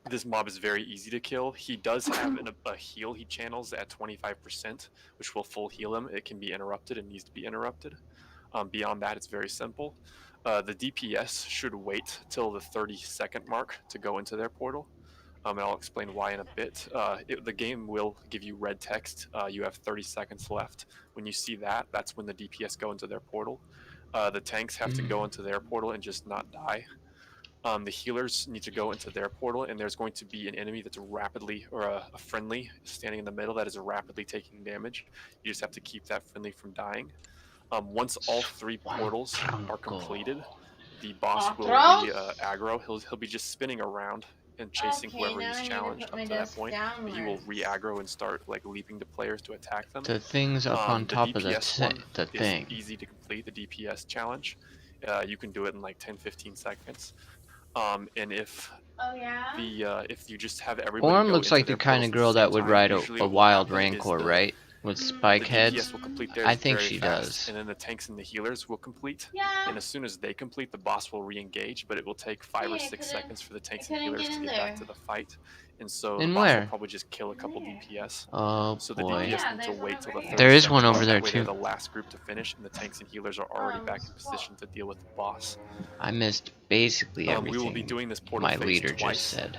Speaker 4: This mob is very easy to kill. He does have a heal he channels at 25%, which will full heal him. It can be interrupted and needs to be interrupted. Beyond that, it's very simple. The DPS should wait till the 30-second mark to go into their portal. And I'll explain why in a bit. The game will give you red text. You have 30 seconds left. When you see that, that's when the DPS go into their portal. The tanks have to go into their portal and just not die. The healers need to go into their portal, and there's going to be an enemy that's rapidly, or a friendly standing in the middle that is rapidly taking damage. You just have to keep that friendly from dying. Once all 3 portals are completed, the boss will re-aggro. He'll be just spinning around and chasing whoever he's challenged up to that point. But he will re-aggro and start like leaping to players to attack them.
Speaker 2: The things up on top of the thing.
Speaker 4: Is easy to complete, the DPS challenge. You can do it in like 10-15 seconds. And if if you just have everybody
Speaker 2: Orm
Speaker 4: go
Speaker 2: looks
Speaker 4: into
Speaker 2: like the
Speaker 4: their
Speaker 2: kind
Speaker 4: portals
Speaker 2: of
Speaker 4: at the
Speaker 2: girl
Speaker 4: same
Speaker 2: that would
Speaker 4: time,
Speaker 2: ride
Speaker 4: usually
Speaker 2: a
Speaker 4: what will
Speaker 2: wild
Speaker 4: happen is
Speaker 2: rancor, right? With spike
Speaker 4: the
Speaker 2: heads.
Speaker 4: DPS will complete theirs
Speaker 2: I think
Speaker 4: very
Speaker 2: she
Speaker 4: fast,
Speaker 2: does.
Speaker 4: and then the tanks and the healers will complete.
Speaker 3: Yeah.
Speaker 4: And as soon as they complete, the boss will re-engage, but it will take 5 or 6 seconds for the tanks and healers to get back to the fight. And so the boss will probably just kill a couple DPS.
Speaker 2: Oh
Speaker 4: So the
Speaker 2: boy.
Speaker 4: DPS need to wait till the 30
Speaker 2: There is
Speaker 4: second
Speaker 2: one over
Speaker 4: mark.
Speaker 2: there
Speaker 4: That way they're
Speaker 2: too.
Speaker 4: the last group to finish, and the tanks and healers are already back in position to deal with the boss.
Speaker 2: I missed basically everything
Speaker 4: We will be doing this portal
Speaker 2: my
Speaker 4: phase
Speaker 2: leader
Speaker 4: twice.
Speaker 2: just said.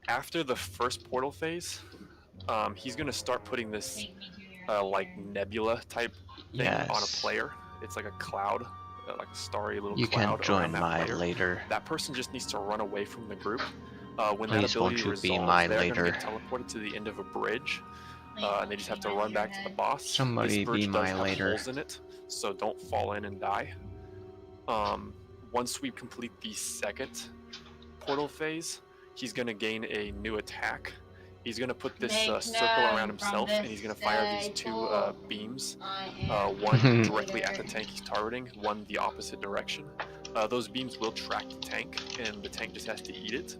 Speaker 4: After the first portal phase, he's going to start putting this like nebula type thing on a player. It's like a cloud, like a starry little
Speaker 2: You
Speaker 4: cloud
Speaker 2: can join
Speaker 4: around that
Speaker 2: my
Speaker 4: player.
Speaker 2: later.
Speaker 4: That person just needs to run away from the group. When
Speaker 2: Please
Speaker 4: that ability
Speaker 2: won't you
Speaker 4: resolves,
Speaker 2: be my
Speaker 4: they're going to
Speaker 2: later.
Speaker 4: get teleported to the end of a bridge, and they just have to run back to the boss.
Speaker 2: Somebody
Speaker 4: this bridge
Speaker 2: be
Speaker 4: does
Speaker 2: my
Speaker 4: have
Speaker 2: later.
Speaker 4: holes in it, so don't fall in and die. Once we complete the second portal phase, he's going to gain a new attack. He's going to put this circle around himself, and he's going to fire these 2 beams, one directly at the tank he's targeting, one the opposite direction. Those beams will track the tank, and the tank just has to eat it.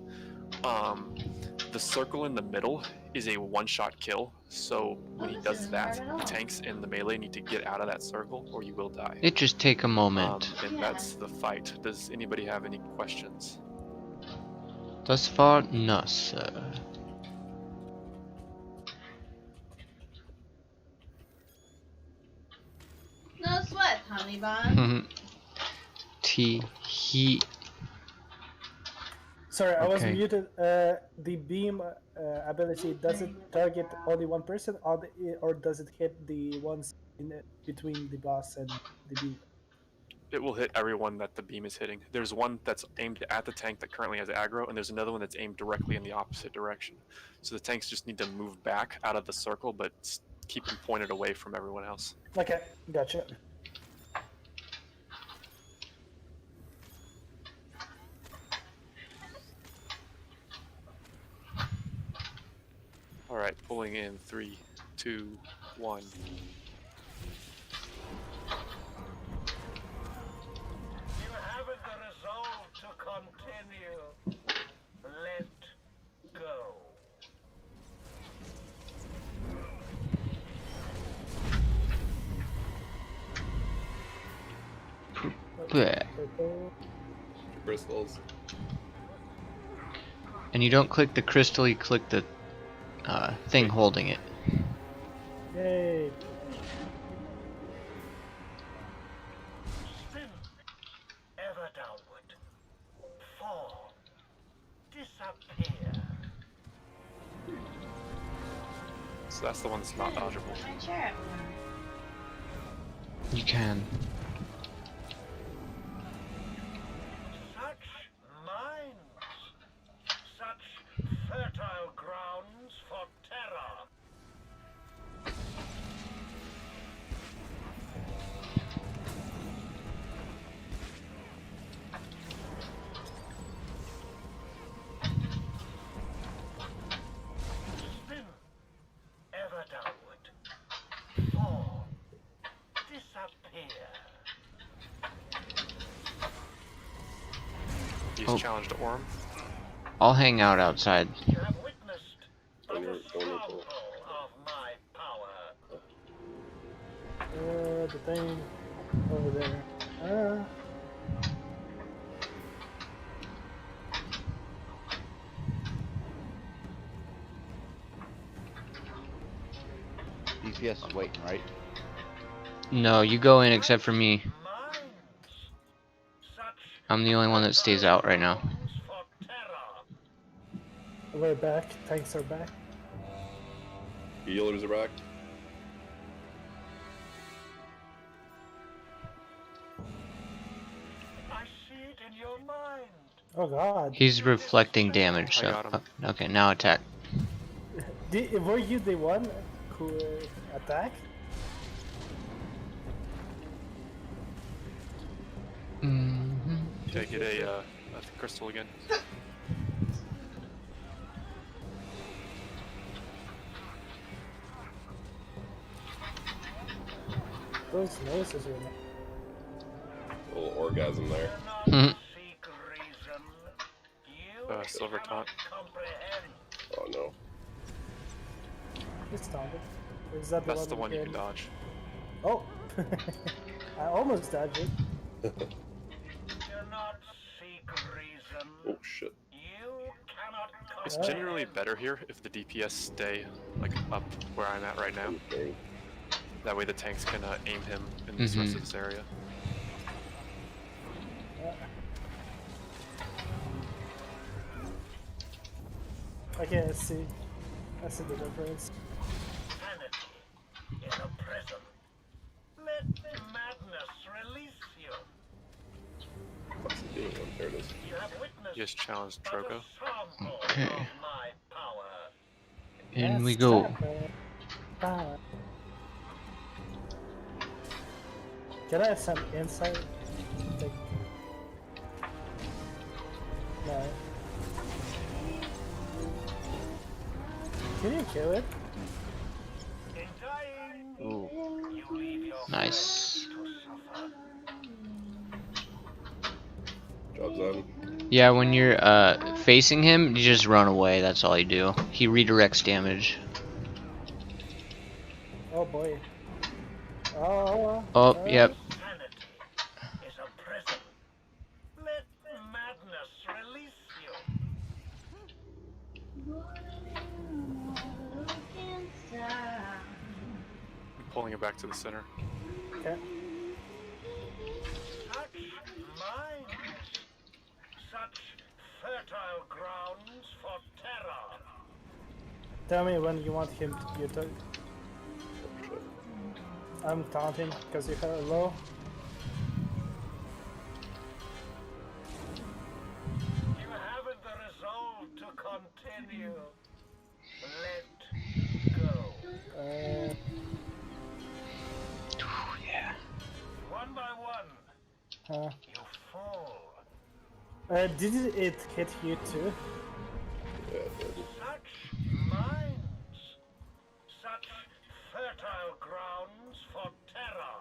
Speaker 4: The circle in the middle is a one-shot kill, so when he does that, the tanks and the melee need to get out of that circle, or you will die.
Speaker 2: It just take a moment.
Speaker 4: And that's the fight. Does anybody have any questions?
Speaker 2: Thus far, no, sir.
Speaker 3: No sweat, honey bun.
Speaker 2: He.
Speaker 1: Sorry, I was
Speaker 2: Okay.
Speaker 1: muted. The beam ability, does it target only one person, or does it hit the ones in between the boss and the beam?
Speaker 4: It will hit everyone that the beam is hitting. There's one that's aimed at the tank that currently has aggro, and there's another one that's aimed directly in the opposite direction. So the tanks just need to move back out of the circle, but keep them pointed away from everyone else.
Speaker 1: Okay, gotcha.
Speaker 4: All right, pulling in 3, 2, 1.
Speaker 5: You haven't the resolve to continue. Let go.
Speaker 2: Bleh.
Speaker 10: Crystals.
Speaker 2: And you don't click the crystal, you click the thing holding it.
Speaker 1: Yay.
Speaker 5: Spin. Ever downward. Fall. Disappear.
Speaker 4: So that's the one that's not dodgeable.
Speaker 3: My chair.
Speaker 2: You can.
Speaker 5: Such minds. Such fertile grounds for terror. Spin. Ever downward. Fall. Disappear.
Speaker 4: He's
Speaker 2: Oh.
Speaker 4: challenged Orm.
Speaker 2: I'll hang out outside.
Speaker 5: You have witnessed but
Speaker 10: Don't
Speaker 5: a
Speaker 10: worry, don't worry.
Speaker 5: sample of my power.
Speaker 1: The thing over there.
Speaker 8: DPS is waiting, right?
Speaker 2: No, you go in except for me.
Speaker 5: Minds. Such
Speaker 2: I'm the only one that stays out right now.
Speaker 5: grounds for terror.
Speaker 1: We're back. Tanks are back.
Speaker 10: Healers are back.
Speaker 5: I see it in your mind.
Speaker 1: Oh god.
Speaker 2: He's reflecting damage,
Speaker 4: I
Speaker 2: so.
Speaker 4: got him.
Speaker 2: Okay, now attack.
Speaker 1: Were you the one who attacked?
Speaker 4: Did I get a crystal again?
Speaker 1: Those noses are nice.
Speaker 10: A little orgasm there.
Speaker 2: Mhm.
Speaker 5: Seek reason. You
Speaker 4: Silver taunt.
Speaker 5: cannot comprehend.
Speaker 10: Oh no.
Speaker 1: It's taunted. Is that the
Speaker 4: That's
Speaker 1: one
Speaker 4: the one you can
Speaker 1: again?
Speaker 4: dodge.
Speaker 1: Oh! I almost dodged it.
Speaker 5: Do not seek reason.
Speaker 10: Oh shit.
Speaker 5: You cannot
Speaker 4: It's
Speaker 5: comprehend.
Speaker 4: generally better here if the DPS stay like up where I'm at right now.
Speaker 10: Okay.
Speaker 4: That way the tanks can aim him in this rest of this area.
Speaker 1: Okay, I see. I see the difference.
Speaker 5: Sanity is a prison. Let madness release you.
Speaker 10: What's he doing? There it is.
Speaker 5: You have witnessed
Speaker 4: He just challenged
Speaker 5: but a
Speaker 4: Trogo.
Speaker 5: sample
Speaker 2: Okay.
Speaker 5: of my power.
Speaker 2: In we
Speaker 1: Yes,
Speaker 2: go.
Speaker 1: Zapper. Ah. Can I have some insight? Like... No. Can you kill it?
Speaker 5: In dying,
Speaker 2: Ooh.
Speaker 5: you leave your
Speaker 2: Nice.
Speaker 5: friends to suffer.
Speaker 10: Job done.
Speaker 2: Yeah, when you're facing him, you just run away. That's all you do. He redirects damage.
Speaker 1: Oh boy. Oh.
Speaker 2: Oh, yep.
Speaker 5: Sanity is a prison. Let madness release you.
Speaker 4: I'm pulling it back to the center.
Speaker 1: Okay.
Speaker 5: Such minds, such fertile grounds for terror.
Speaker 1: Tell me when you want him to be attacked. I'm taunting because you have low.
Speaker 5: You haven't the resolve to continue. Let go.
Speaker 2: Yeah.
Speaker 5: One by one, you fall.
Speaker 1: Did it hit you too?
Speaker 10: Yeah, it did.
Speaker 5: Such minds, such fertile grounds for terror.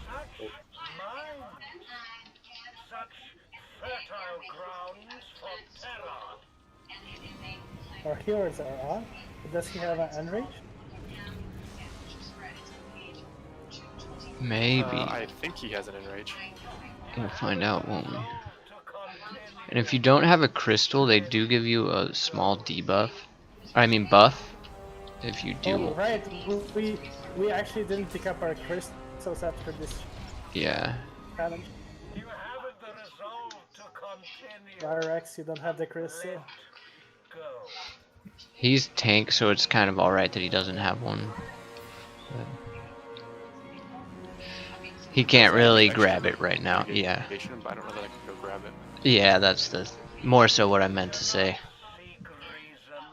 Speaker 5: Such minds, such fertile grounds for terror.
Speaker 1: Our healers are on. Does he have an enrage?
Speaker 2: Maybe.
Speaker 4: I think he has an enrage.
Speaker 2: We'll find out, won't we? And if you don't have a crystal, they do give you a small debuff. I mean buff. If you do.
Speaker 1: Oh, right. We actually didn't pick up our crystals after this
Speaker 2: Yeah.
Speaker 1: challenge.
Speaker 5: You haven't the resolve to continue.
Speaker 1: Lyrex, you don't have the crystal.
Speaker 5: Go.
Speaker 2: He's tank, so it's kind of alright that he doesn't have one. But he can't really grab it right now. Yeah.
Speaker 4: But I don't know that I can go grab it.
Speaker 2: Yeah, that's the more so what I meant to say.
Speaker 5: Seek reason.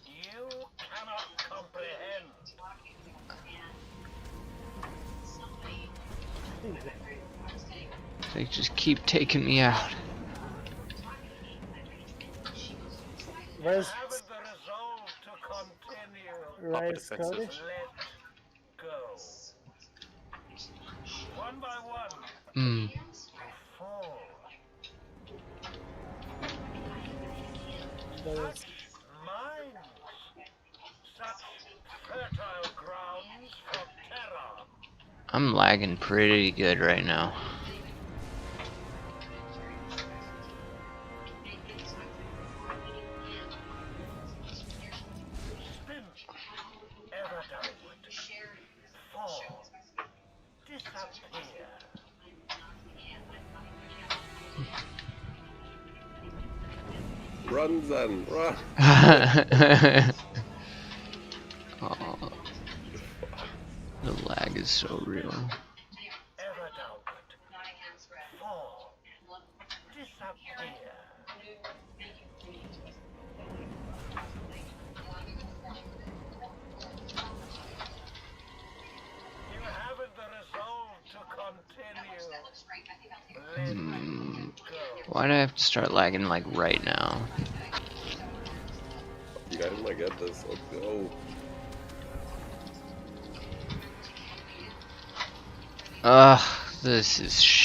Speaker 5: You cannot comprehend.
Speaker 2: They just keep taking me out.
Speaker 1: Where's
Speaker 5: Haven't the resolve to continue.
Speaker 1: Where's Cody?
Speaker 5: Let go. One by one.
Speaker 2: Hmm.
Speaker 5: You fall.
Speaker 1: There's
Speaker 5: Minds. Such fertile grounds for terror.
Speaker 2: I'm lagging pretty good right now.
Speaker 5: Spin. Ever downward. Fall. Disappear.
Speaker 10: Run, Zen, run.
Speaker 2: Oh, the lag is so real.
Speaker 5: Ever downward. Fall. Disappear. You haven't the resolve to continue. Let go.
Speaker 2: Why do I have to start lagging like right now?
Speaker 10: You guys might get this. Let's go.
Speaker 2: Ugh, this is shit.